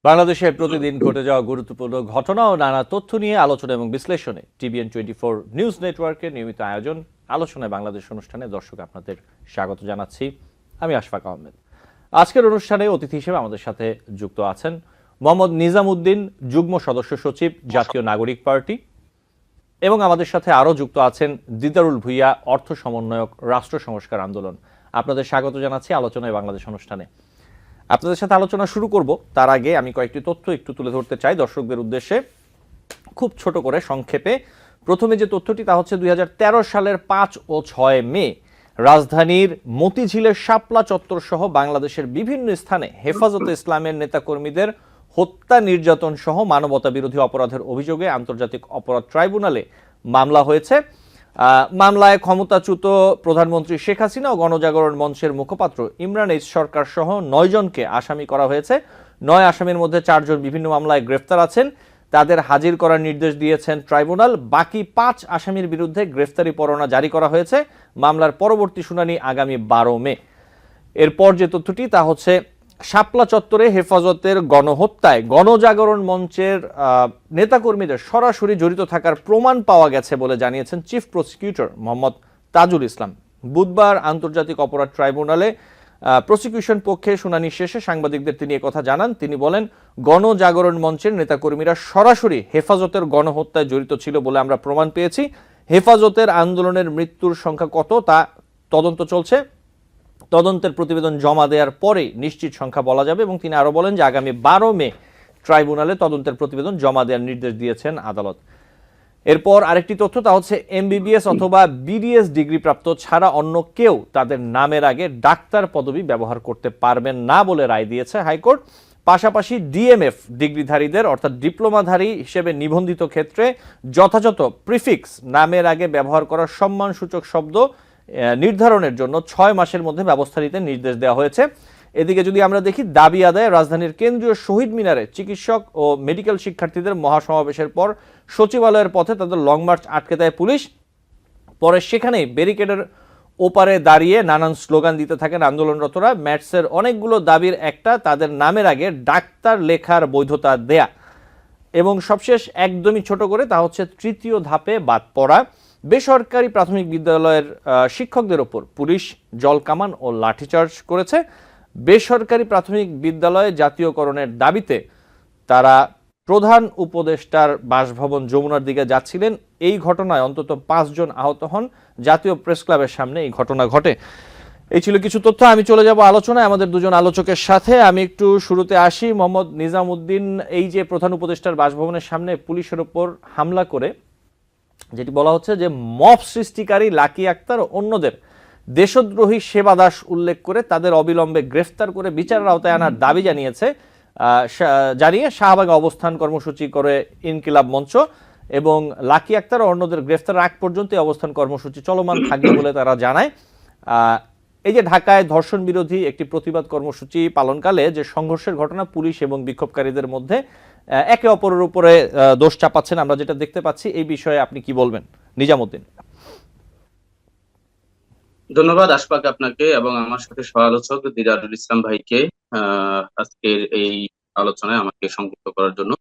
বাংলাদেশে প্রতিদিন ঘটে যাওয়া গুরুত্বপূর্ণ ঘটনা ও নানা তথ্য নিয়ে আলোচনা এবং বিশ্লেষণে TVN24 নিউজ নেটওয়ার্কের নিয়মিত আয়োজন আলোচনায় বাংলাদেশ অনুষ্ঠানে দর্শক আপনাদের স্বাগত জানাচ্ছি। আমি আশফাক আহমেদ। আজকের অনুষ্ঠানে অতিথি হিসেবে আমাদের সাথে যুক্ত আছেন মোহাম্মদ নিজামউদ্দিন, যুগ্ম সদস্য সচিব, জাতীয় নাগরিক পার্টি, এবং আমাদের সাথে আরও যুক্ত আছেন দিদারুল ভুইয়া, অর্থ সমন্বয়ক, রাষ্ট্র সংস্কার আন্দোলন। আপনাদের স্বাগত জানাচ্ছি আলোচনায় বাংলাদেশ অনুষ্ঠানে। আপনাদের সাথে আলোচনা শুরু করব তার আগে আমি কয়েকটি তথ্য একটু তুলে ধরতে চাই দর্শকদের উদ্দেশ্যে, খুব ছোট করে সংক্ষেপে। প্রথমে যে তথ্যটি তা হচ্ছে 2013 সালের 5 ও 6 মে রাজধানীর মতিঝিলের শাপলা চত্বর সহ বাংলাদেশের বিভিন্ন স্থানে হেফাজতে ইসলামের নেতাকর্মীদের হত্যা, নির্যাতন সহ মানবতা বিরোধী অপরাধের অভিযোগে আন্তর্জাতিক অপরাধ ট্রাইব্যুনালে মামলা হয়েছে। মামলায় ক্ষমতাচ্যুত প্রধানমন্ত্রী শেখ হাসিনা ও গণজাগরণ মঞ্চের মুখপাত্র ইমরান এইচ সরকার সহ 9 জনকে আসামি করা হয়েছে। 9 আসামির মধ্যে 4 জন বিভিন্ন মামলায় গ্রেফতার আছেন, তাদের হাজির করার নির্দেশ দিয়েছেন ট্রাইব্যুনাল। বাকি 5 আসামির বিরুদ্ধে গ্রেফতারি পরোয়ানা জারি করা হয়েছে। মামলার পরবর্তী শুনানি আগামী 12 মে। এরপর যে তথ্যটি তা হচ্ছে শাপলা চত্বরে হেফাজতের গণহত্যায় গণজাগরণ মঞ্চের নেতাকর্মীদের সরাসরি জড়িত থাকার প্রমাণ পাওয়া গেছে বলে জানিয়েছেন চিফ প্রসিকিউটর মোহাম্মদ তাজুল ইসলাম। বুধবার আন্তর্জাতিক অপরাধ ট্রাইব্যুনালে প্রসিকিউশন পক্ষে শুনানি শেষে সাংবাদিকদের তিনি একথা জানান। তিনি বলেন, গণজাগরণ মঞ্চের নেতাকর্মীরা সরাসরি হেফাজতের গণহত্যায় জড়িত ছিল বলে আমরা প্রমাণ পেয়েছি। হেফাজতের আন্দোলনের মৃত্যুর সংখ্যা কত তা তদন্ত চলছে, তদন্তের প্রতিবেদন জমা দেওয়ার পরে নিশ্চিত সংখ্যা বলা যাবে। এবং তিনি আরো বলেন যে আগামী 12 মে ট্রাইব্যুনালে তদন্তের প্রতিবেদন জমা দেওয়ার নির্দেশ দিয়েছেন আদালত। এরপর আরেকটি তথ্য তা হচ্ছে MBBS অথবা BDS ডিগ্রিপ্রাপ্ত ছাড়া অন্য কেউ তাদের নামের আগে ডাক্তার পদবি ব্যবহার করতে পারবেন না বলে রায় দিয়েছে হাইকোর্ট। পাশাপাশি DMF ডিগ্রিধারীদের অর্থাৎ ডিপ্লোমাধারী হিসেবে নিবন্ধিত ক্ষেত্রে যথাযথ প্রিফিক্স নামের আগে ব্যবহার করার সম্মানসূচক শব্দ নির্ধারণের জন্য 6 মাসের মধ্যে ব্যবস্থা নিতে নির্দেশ দেওয়া হয়েছে। এদিকে যদি আমরা দেখি, দাবি আদায়ে রাজধানীর কেন্দ্রীয় শহীদ মিনারে চিকিৎসক ও মেডিকেল শিক্ষার্থীদের মহাসমাবেশের পর সচিবালয়ের পথে তাদের লং মার্চ আটকে দেয় পুলিশ। পরে সেখানেই ব্যারিকেডের ওপারে দাঁড়িয়ে নানান স্লোগান দিতে থাকেন আন্দোলনরতরা। ম্যাটসের অনেকগুলো দাবির একটা তাদের নামের আগে ডাক্তার লেখার বৈধতা দেয়া, এবং সবশেষ একদমই ছোট করে তা হচ্ছে তৃতীয় ধাপে বাদ পড়া। বেসরকারি প্রাথমিক বিদ্যালয়ের শিক্ষকদের ওপর পুলিশ জলকামান ও লাঠিচার্জ করেছে। বেসরকারি প্রাথমিক বিদ্যালয়ে জাতীয়করণের দাবিতে তারা প্রধান উপদেষ্টার বাসভবন যমুনার দিকে যাচ্ছিলেন। এই ঘটনায় অন্তত 5 জন আহত হন। জাতীয় প্রেস ক্লাবের সামনে এই ঘটনা ঘটে। এই ছিল কিছু তথ্য। আমি চলে যাব আলোচনায় আমাদের দুজন আলোচকের সাথে। আমি একটু শুরুতে আসি মোহাম্মদ নিজামউদ্দিন। এই যে প্রধান উপদেষ্টার বাসভবনের সামনে পুলিশের ওপর হামলা করে যেটি বলা হচ্ছে যে মব সৃষ্টিকারী লাকি আক্তার ও অন্যদের দেশদ্রোহী সেবা দাস উল্লেখ করে তাদের অবিলম্বে গ্রেফতার করে বিচারের আওতায় আনার দাবি জানিয়ে শাহবাগে অবস্থান কর্মসূচি করে ইনকিলাব মঞ্চ, এবং লাকি আক্তার ও অন্যদের গ্রেফতার আগ পর্যন্ত এই অবস্থান কর্মসূচি চলমান থাকবে বলে তারা জানায়। এই যে ঢাকায় ধর্ষণ বিরোধী একটি প্রতিবাদ কর্মসূচি পালনকালে যে সংঘর্ষের ঘটনা, পুলিশ এবং বিক্ষোভকারীদের মধ্যে একে অপরের উপরে দোষ চাপাচ্ছেন আমরা যেটা দেখতে পাচ্ছি, এই বিষয়ে আপনি কি বলবেন নিজামউদ্দিন? ধন্যবাদ আশফাক আপনাকে এবং আমার সাথে সহ-আলোচক দিদারুল ইসলাম ভাইকে আজকের এই আলোচনায় আমাকে সংযুক্ত করার জন্য।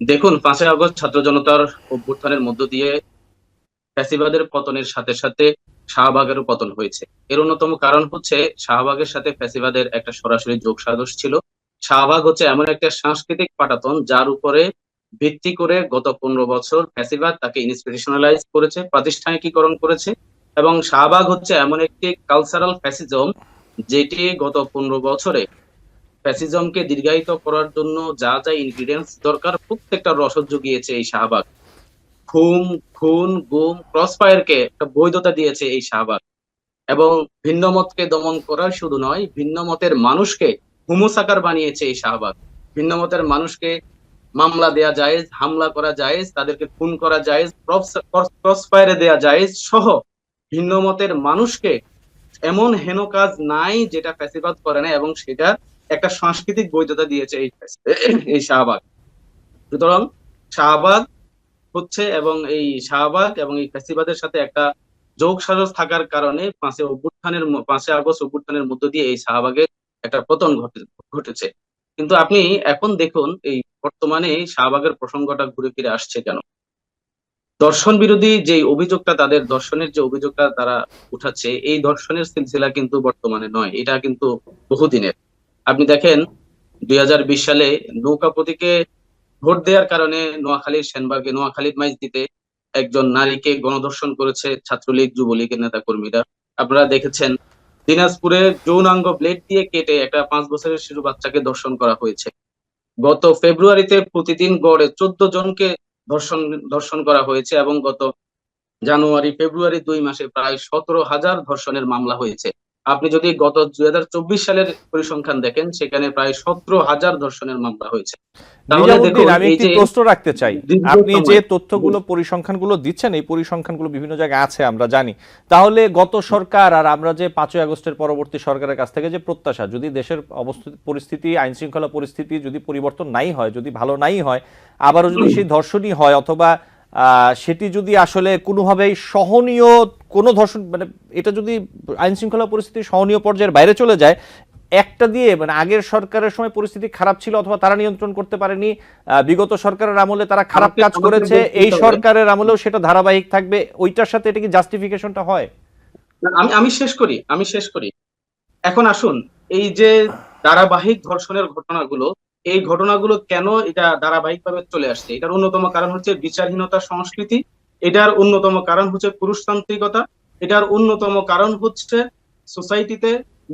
দেখুন, 5ই আগস্ট ছাত্র জনতার অভ্যুত্থানের মধ্য দিয়ে ফ্যাসিবাদের পতনের সাথে সাথে শাহবাগেরও পতন হয়েছে। এর অন্যতম কারণ হচ্ছে শাহবাগের সাথে ফ্যাসিবাদের একটা সরাসরি যোগসাজশ ছিল। শাহবাগ হচ্ছে এমন একটা সাংস্কৃতিক পাটাতন যার উপরে ভিত্তি করে গত 15 বছর ফ্যাসিবাদ তাকে ইনস্টিটিউশনালাইজ করেছে, প্রাতিষ্ঠানিকীকরণ করেছে। এবং শাহবাগ হচ্ছে এমন একটি কালচারাল ফ্যাসিজম যেটি গত 15 বছরে ফ্যাসিজমকে দীর্ঘায়িত করার জন্য যা যা ইনগ্রিডিয়েন্টস দরকার প্রত্যেকটা রসদ জুগিয়েছে এই শাহবাগ। খুন, খুন, গুম, ক্রসফায়ারকে একটা বৈধতা দিয়েছে এই শাহবাগ। এবং ভিন্ন মতকে দমন করার শুধু নয়, ভিন্ন মতের মানুষকে হুমসাকার বানিয়েছে এই শাহবাগ। ভিন্ন মতের মানুষকে মামলা দেয়া জায়েজ, হামলা করা জায়েজ, তাদেরকে খুন করা জায়েজ, ক্রসফায়ারে দেয়া জায়েজ সহ ভিন্ন মতের মানুষকে এমন হেন কাজ নাই যেটা ফ্যাসিবাদ করে না, এবং সেটা একটা সাংস্কৃতিক বৈধতা দিয়েছে এই শাহবাগ। সুতরাং শাহবাগ হচ্ছে এবং এই শাহবাগ এবং এই ফ্যাসিবাদের সাথে একটা যোগ সাজস থাকার কারণে 5ই আগস্ট অভ্যুত্থানের মধ্য দিয়ে এই শাহবাগের একটা পতন ঘটেছে। কিন্তু আপনি এখন দেখুন এই বর্তমানে এই শাহবাগের প্রসঙ্গটা ঘুরে ফিরে আসছে কেন? দর্শন বিরোধী যে অভিযোগটা, তাদের দর্শনের যে অভিযোগটা তারা উঠাচ্ছে, এই দর্শনের সিলসিলা কিন্তু বর্তমানে নয়, এটা কিন্তু বহুদিনের। আপনি দেখেন 2020 সালে নৌকা প্রতীকে ভোট দেওয়ার কারণে নোয়াখালীর সেনবাগে, নোয়াখালীর মাইজদীতে একজন নারীকে গণধর্ষণ করেছে ছাত্রলীগ যুবলীগের নেতা কর্মীরা। আপনারা দেখেছেন দিনাজপুরে যৌনাঙ্গ ব্লেড দিয়ে কেটে একটা 5 বছরের শিশু বাচ্চাকে ধর্ষণ করা হয়েছে। গত ফেব্রুয়ারিতে প্রতিদিন গড়ে 14 জনকে ধর্ষণ ধর্ষণ করা হয়েছে এবং গত জানুয়ারি ফেব্রুয়ারি 2 মাসে প্রায় 17,000 ধর্ষণের মামলা হয়েছে। আপনি যদি গত 2024 সালের পরিসংখ্যান দেখেন, সেখানে প্রায় 17,000 ধর্ষণের মামলা হয়েছে। তাহলে নিজামুদ্দিন, দেখুন আমি এই একটি যে প্রশ্ন রাখতে চাই। দীর্ঘ আপনি যে সময় তথ্যগুলো পরিসংখ্যানগুলো দিচ্ছেন, এই পরিসংখ্যানগুলো বিভিন্ন জায়গায় আছে আমরা জানি। তাহলে গত সরকার আর আমরা যে 5ই আগস্টের পরবর্তী সরকারের কাছ থেকে যে প্রত্যাশা, যদি দেশের পরিস্থিতি, আইন শৃঙ্খলা পরিস্থিতি যদি পরিবর্তন নাই হয়, যদি ভালো নাই হয়, আবারও যদি সেই ধর্ষণই হয়, অথবা সেটি যদি আসলে কোনোভাবেই সহনীয় কোনো ধর্ষণ, মানে এটা যদি আইন শৃঙ্খলা পরিস্থিতি সহনীয় পর্যায়ের বাইরে চলে যায়, একটা দিয়ে, মানে আগের সরকারের সময় পরিস্থিতি খারাপ ছিল অথবা তারা নিয়ন্ত্রণ করতে পারেনি, বিগত সরকারের আমলে তারা খারাপ কাজ করেছে, এই সরকারের আমলেও সেটা ধারাবাহিক থাকবে, ওইটার সাথে এটা কি জাস্টিফিকেশনটা হয়? আমি আমি শেষ করি। এখন আসুন, এই যে ধারাবাহিক ধর্ষণের ঘটনাগুলো, এই ঘটনাগুলো কেন এটা ধারাবাহিকভাবে চলে আসছে? এটার অন্যতম কারণ হচ্ছে বিচারহীনতার সংস্কৃতি, এটার অন্যতম কারণ হচ্ছে পুরুষতান্ত্রিকতা, এটার অন্যতম কারণ হচ্ছে সোসাইটিতে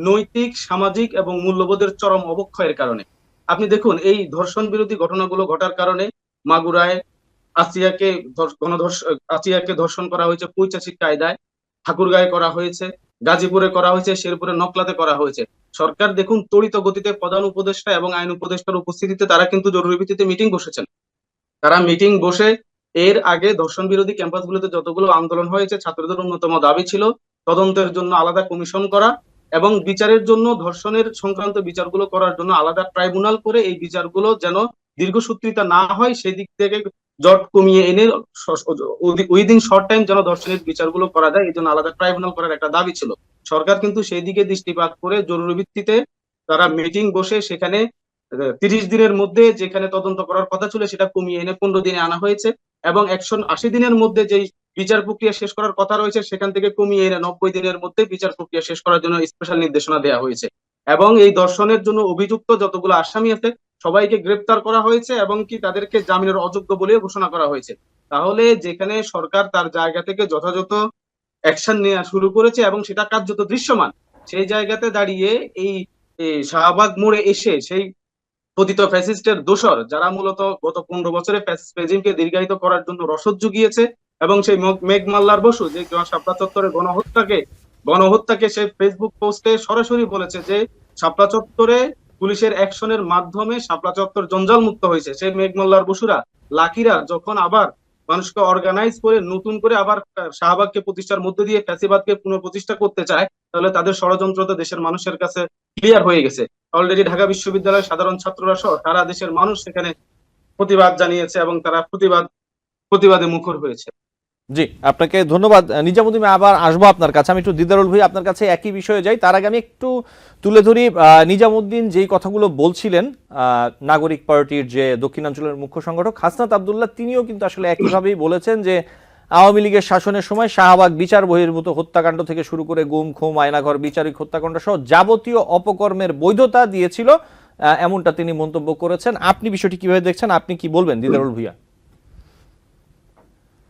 নৈতিক, সামাজিক এবং মূল্যবোধের চরম অবক্ষয়ের কারণে। আপনি দেখুন এই ধর্ষণ বিরোধী ঘটনাগুলো ঘটার কারণে মাগুরায় আসিয়াকে আসিয়াকে ধর্ষণ করা হয়েছে পৈশাচিক কায়দায়, ঠাকুরগাঁয়ে করা হয়েছে, গাজীপুরে করা হয়েছে, শেরপুরে নকলাতে করা হয়েছে। সরকার দেখুন তড়িৎ গতিতে প্রধান উপদেষ্টা এবং আইন উপদেষ্টার উপস্থিতিতে তারা কিন্তু জরুরি ভিত্তিতে মিটিং বসেছেন। তারা মিটিং বসে এর আগে ধর্ষণ বিরোধী ক্যাম্পাসগুলোতে যতগুলো আন্দোলন হয়েছে, ছাত্রদের অন্যতম দাবি ছিল তদন্তের জন্য আলাদা কমিশন করা এবং বিচারের জন্য, ধর্ষণের সংক্রান্ত বিচারগুলো করার জন্য আলাদা ট্রাইব্যুনাল করে এই বিচারগুলো যেন দীর্ঘসূত্রিতা না হয় সেই দিক থেকে জট কমিয়ে এনে উইদিন শর্ট টাইম যেন ধর্ষণের বিচারগুলো করা যায়, এই জন্য আলাদা ট্রাইব্যুনাল করার একটা দাবি ছিল। সরকার কিন্তু সেই দিকে দৃষ্টিপাত করে জরুরি ভিত্তিতে তারা মিটিং বসে সেখানে 30 দিনের মধ্যে যেখানে তদন্ত করার কথা ছিল সেটা কমিয়ে এনে 15 দিনে আনা হয়েছে এবং 180 দিনের মধ্যে যেই বিচার প্রক্রিয়া শেষ করার কথা রয়েছে সেখান থেকে কমিয়ে এনে 90 দিনের মধ্যে বিচার প্রক্রিয়া শেষ করার জন্য স্পেশাল নির্দেশনা দেওয়া হয়েছে এবং এই ধর্ষণের জন্য অভিযুক্ত যতগুলো আসামি আছে সবাইকে গ্রেপ্তার করা হয়েছে এবং কি তাদেরকে জামিনের অযোগ্য বলে ঘোষণা করা হয়েছে। তাহলে যেখানে সরকার তার জায়গা থেকে যথাযথ অ্যাকশন নেওয়া শুরু করেছে এবং সেটা কার্যত দৃশ্যমান, সেই জায়গাতে দাঁড়িয়ে এই শাহবাগ মোড়ে এসে সেই পতিত ফ্যাসিস্টের দোসর যারা মূলত গত 15 বছরে ফ্যাসিস্ট রেজিমকে দীর্ঘায়িত করার জন্য রসদ জুগিয়েছে এবং সেই মেঘ মাল্লার বসু যে শাপলা চত্বরে গণহত্যাকে সে ফেসবুক পোস্টে সরাসরি বলেছে যে শাপলা চত্বরে পুলিশের অ্যাকশনের মাধ্যমে শাপলা চত্বর জঞ্জাল মুক্ত হয়েছে। সেই মেঘ মাল্লার বসুরা, লাকিরা যখন আবার মানুষকে অর্গানাইজ করে নতুন করে আবার শাহবাগকে প্রতিষ্ঠার মধ্যে দিয়ে ফ্যাসিবাদকে পুনঃপ্রতিষ্ঠা করতে চায়, তাহলে তাদের ষড়যন্ত্র তো দেশের মানুষের কাছে ক্লিয়ার হয়ে গেছে। অলরেডি ঢাকা বিশ্ববিদ্যালয়ের সাধারণ ছাত্ররা সহ সারা দেশের মানুষ সেখানে প্রতিবাদ জানিয়েছে এবং তারা প্রতিবাদে মুখর হয়েছে। জি, আপনাকে ধন্যবাদ নিজামুদ্দিন। আবার আসবো আপনার কাছে, আমি একটু দিদারুল ভাই আপনার কাছে একই বিষয়ে যাই। তার আগে আমি একটু তুলে ধরি নিজামুদ্দিন যেই কথাগুলো বলছিলেন, নাগরিক পার্টির যে দক্ষিণাঞ্চলের মুখ্য সংগঠক হাসনাত আব্দুল্লাহ, তিনিও কিন্তু আসলে একইভাবেই বলেছেন যে আওয়ামী লীগের শাসনের সময় শাহবাগ বিচার বহির্ভূত হত্যাকাণ্ড থেকে শুরু করে গুম খুম, আয়নাঘর, বিচারিক হত্যাকাণ্ড সহ যাবতীয় অপকর্মের বৈধতা দিয়েছিল, এমনটা তিনি মন্তব্য করেছেন। আপনি বিষয়টি কিভাবে দেখছেন, আপনি কি বলবেন দিদারুল ভুঁইয়া?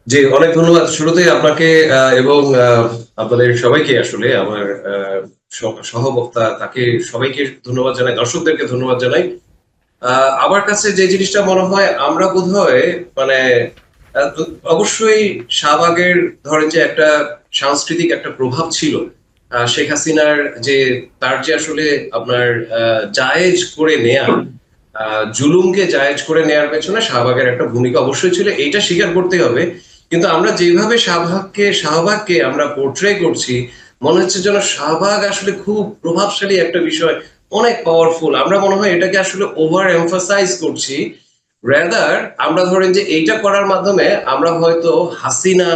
জি, অনেক ধন্যবাদ শুরুতেই আপনাকে এবং আপনাদের সবাইকে, আসলে আমার সহবক্তা তাকে সবাইকে ধন্যবাদ জানাই, দর্শকদেরকে ধন্যবাদ জানাই। আমার কাছে যে জিনিসটা মনে হয়, আমরা বোধহয় মানে অবশ্যই শাহবাগের ধরেন যে একটা সাংস্কৃতিক একটা প্রভাব ছিল শেখ হাসিনার, যে তার যে আসলে আপনার জায়েজ করে নেয়া, জুলুমকে জায়েজ করে নেয়ার পেছনে শাহবাগের একটা ভূমিকা অবশ্যই ছিল, এইটা স্বীকার করতে হবে। কিন্তু আমরা যেভাবে শাহবাগকে আমরা পোর্ট্রে করছি, মনে হচ্ছে যেন শাহবাগ আসলে খুব প্রভাবশালী একটা বিষয়, অনেক পাওয়ারফুল। আমরা মনে হয় এটাকে আসলে ওভার এমফাসাইজ করছি। রাদার আমরা ধরেন যে এইটা করার মাধ্যমে আমরা হয়তো হাসিনা,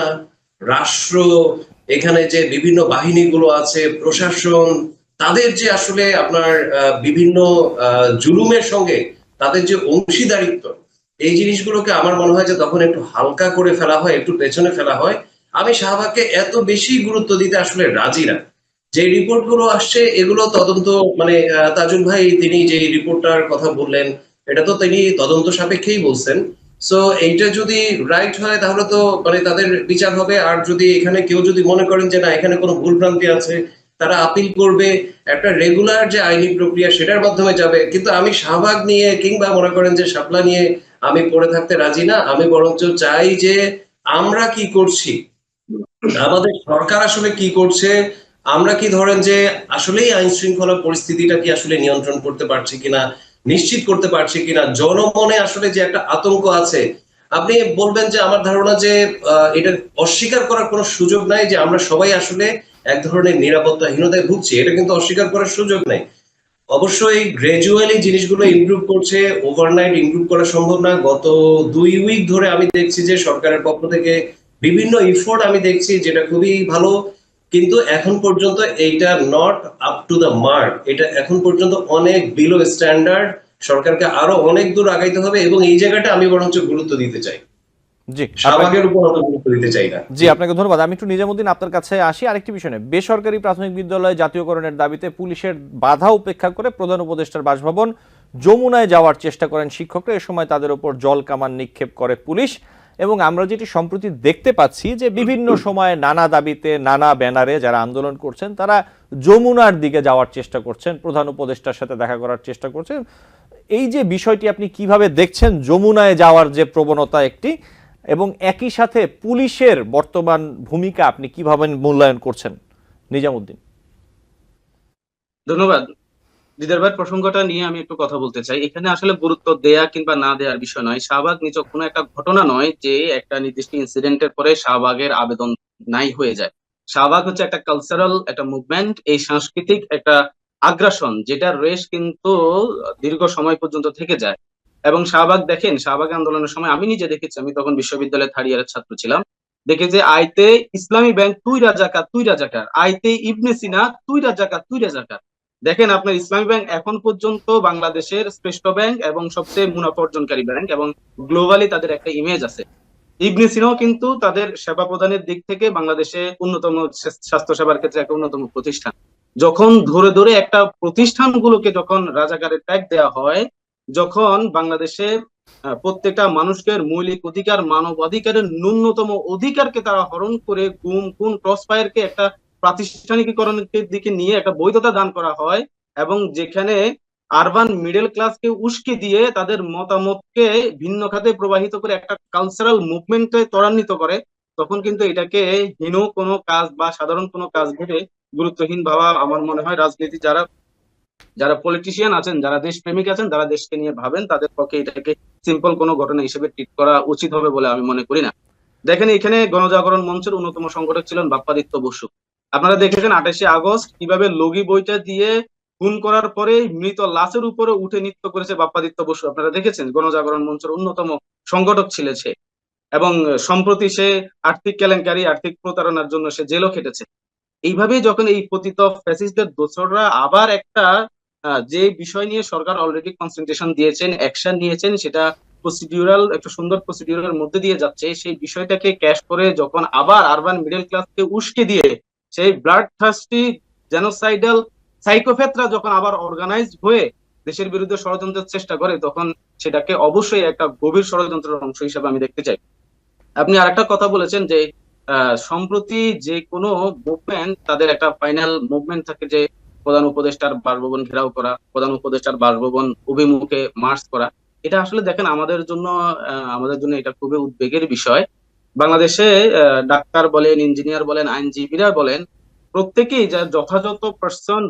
রাষ্ট্র, এখানে যে বিভিন্ন বাহিনীগুলো আছে, প্রশাসন, তাদের যে আসলে আপনার বিভিন্ন জুলুমের সঙ্গে তাদের যে অংশীদারিত্ব, এই জিনিসগুলোকে আমার মনে হয় যে তখন একটু হালকা করে ফেলা হয়, একটু পেছনে ফেলা হয়। আমি শাহবাগকে এত বেশি গুরুত্ব দিতে আসলে রাজি না। যে রিপোর্ট গুলো আসছে এগুলো তদন্ত, মানে তাজুল ভাই তিনি যে রিপোর্টটার কথা বললেন এটা তো তিনি তদন্ত সাপেক্ষেই বলছেন। সো এইটা যদি রাইট হয় তাহলে তো মানে তাদের বিচার হবে। আর যদি এখানে কেউ যদি মনে করেন যে না এখানে কোনো ভুল ভ্রান্তি আছে, তারা আপিল করবে, একটা রেগুলার যে আইনি প্রক্রিয়া সেটার মাধ্যমে যাবে। কিন্তু আমি শাহবাগ নিয়ে কিংবা মনে করেন যে শাপলা নিয়ে আমি পড়ে থাকতে রাজি না। আমি বরঞ্চ চাই যে আমরা কি করছি, আমাদের সরকার আসলে কি করছে, আমরা কি ধরেন যে আসলেই আইন শৃঙ্খলা পরিস্থিতিটা কি আসলে নিয়ন্ত্রণ করতে পারছি কিনা, নিশ্চিত করতে পারছি কিনা। জনমনে আসলে যে একটা আতঙ্ক আছে, আপনি বলবেন যে আমার ধারণা যে এটা অস্বীকার করার কোনো সুযোগ নাই যে আমরা সবাই আসলে এক ধরনের নিরাপত্তাহীনতায় ভুগছি, এটা কিন্তু অস্বীকার করার সুযোগ নাই। অবশ্যই গ্রাজুয়ালি জিনিসগুলো ইমপ্রুভ করছে, ওভারনাইট ইমপ্রুভ করা সম্ভব না। গত 2 উইক ধরে আমি দেখছি যে সরকারের পক্ষ থেকে বিভিন্ন এফোর্ট আমি দেখছি, যেটা খুবই ভালো। কিন্তু এখন পর্যন্ত এইটা not up to the mark, এটা এখন পর্যন্ত অনেক বিলো স্ট্যান্ডার্ড। সরকারকে আরো অনেক দূর আগাইতে হবে এবং এই জায়গাটা আমি বরঞ্চ গুরুত্ব দিতে চাই, জি শাহবাগের উপর অত গুরুত্ব দিতে চাই না। জি আপনাকে ধন্যবাদ। আমি একটু নিজামুদ্দিন আপনার কাছে আসি আরেকটি বিষয় নিয়ে। বেসরকারি প্রাথমিক বিদ্যালয় জাতীয়করণের দাবিতে পুলিশের বাধা উপেক্ষা করে প্রধান উপদেষ্টার বাসভবন যমুনায় যাওয়ার চেষ্টা করেন শিক্ষকরা। এ সময় তাদের উপর জল কামান নিক্ষেপ করে পুলিশ। এবং আমরা যেটি সম্প্রতি দেখতে পাচ্ছি যে বিভিন্ন সময়ে নানা দাবিতে নানা ব্যানারে যারা আন্দোলন করছেন তারা যমুনার দিকে যাওয়ার চেষ্টা করছেন, প্রধান উপদেষ্টার সাথে দেখা করার চেষ্টা করছেন। এই যে বিষয়টি আপনি কিভাবে দেখছেন, যমুনায় যাওয়ার যে প্রবণতা একটি, এবং একই সাথে পুলিশের বর্তমান ভূমিকা আপনি কিভাবে মূল্যায়ন করছেন? নিজামুদ্দিন। ধন্যবাদ। দিদার ভাই, প্রসঙ্গটা নিয়ে আমি একটু কথা বলতে চাই। এখানে আসলে গুরুত্ব দেয়া কিংবা না দেওয়ার বিষয় নয়। শাহবাগ নিছক কোনো একটা ঘটনা নয় যে একটা নির্দিষ্ট ইনসিডেন্টের পরে শাহবাগের আবেদন নাই হয়ে যায়। শাহবাগ হচ্ছে একটা কালচারাল একটা মুভমেন্ট, এই সাংস্কৃতিক একটা আগ্রাসন, যেটার রেশ কিন্তু দীর্ঘ সময় পর্যন্ত থেকে যায়। এবং শাহবাগ দেখেন, শাহবাগ আন্দোলনের সময় আমি নিজে দেখেছি, আমি তখন বিশ্ববিদ্যালয়ের থার্ড ইয়ারের ছাত্র ছিলাম। দেখে যে আইতে ইসলামী ব্যাংক তুই রাজাকার তুই রাজাকার, আইতে ইবনে সিনা তুই রাজাকার তুই রাজাকার। দেখেন, আপনার ইসলামী ব্যাংক এখন পর্যন্ত বাংলাদেশের শ্রেষ্ঠ ব্যাংক এবং সবচেয়ে মুনাফা অর্জনকারী ব্যাংক, এবং গ্লোবালি তাদের একটা ইমেজ আছে। ইবনে সিনাও কিন্তু তাদের সেবা প্রদানের দিক থেকে বাংলাদেশে অন্যতম, স্বাস্থ্য সেবার ক্ষেত্রে একটা অন্যতম প্রতিষ্ঠান। যখন ধরে ধরে একটা প্রতিষ্ঠানগুলোকে যখন রাজাকারের ট্যাগ দেওয়া হয়, যখন বাংলাদেশে প্রত্যেকটা মানুষকে মৌলিক অধিকার, মানবাধিকারের ন্যূনতম অধিকারকে তারা হরণ করে গুম খুন ক্রসফায়ারকে একটা প্রাতিষ্ঠানিকীকরণের দিকে নিয়ে একটা বৈধতা দান করা হয়, এবং যেখানে আরবান মিডল ক্লাসকে উস্কে দিয়ে তাদের মতামতকে ভিন্ন খাতে প্রবাহিত করে একটা কালচারাল মুভমেন্টে ত্বরান্বিত করে, তখন কিন্তু এটাকে হীন কোনো কাজ বা সাধারণ কোনো কাজ ভেবে গুরুত্বহীন ভাবা, আমার মনে হয় রাজনীতি যারা যারা পলিটিশিয়ান আছেন, যারা দেশপ্রেমিক আছেন, যারা দেশকে নিয়ে ভাবেন, তাদের পক্ষে এটাকে সিম্পল কোনো ঘটনা হিসেবে ট্রিট করা উচিত হবে বলে আমি মনে করি না। দেখেন, এখানে গণজাগরণ মঞ্চের অন্যতম সংগঠক ছিলেন বাপ্পাদিত্য বসু। আপনারা দেখেছেন 28শে আগস্ট কিভাবে লগি বইটা দিয়ে খুন করার পরে মৃত লাশের উপরে উঠে নৃত্য করেছে বাপ্পাদিত্য বসু। আপনারা দেখেছেন, গণজাগরণ মঞ্চের অন্যতম সংগঠক ছিল সে। এবং সম্প্রতি সে আর্থিক কেলেঙ্কারি, আর্থিক প্রতারণার জন্য সে জেলও খেটেছে। এইভাবেই যখন এই পতিত ফ্যাসিস্টদের দোসররা আবার একটা যে বিষয় নিয়ে সরকার অলরেডি কনসেন্ট্রেশন দিয়েছেন, অ্যাকশন নিয়েছেন, সেটা প্রসিডিউরাল একটা সুন্দর প্রসিডিউরের মধ্যে দিয়ে যাচ্ছে, সেই বিষয়টাকে ক্যাশ করে যখন আবার আরবান মিডল ক্লাসকে উস্কে দিয়ে সেই ব্লাড থার্স্টি জেনোসাইডাল সাইকোপ্যাথরা যখন আবার অর্গানাইজড হয়ে দেশের বিরুদ্ধে ষড়যন্ত্রের চেষ্টা করে, তখন সেটাকে অবশ্যই একটা গভীর ষড়যন্ত্রের অংশ হিসেবে আমি দেখতে চাই। আপনি আরেকটা কথা বলেছেন যে সম্প্রতি যে কোনো মুভমেন্ট তাদের একটা ফাইনাল মুভমেন্ট থাকে, যে প্রধান উপদেষ্টার বাসভবন ঘেরাও করা, প্রধান উপদেষ্টার বাসভবন অভিমুখে মার্চ করা। এটা আসলে দেখেন আমাদের জন্য এটা খুবই উদ্বেগের বিষয়। বাংলাদেশে ডাক্তার বলেন, ইঞ্জিনিয়ার বলেন, আইনজীবীরা বলেন, প্রত্যেকেই যা যথাযথ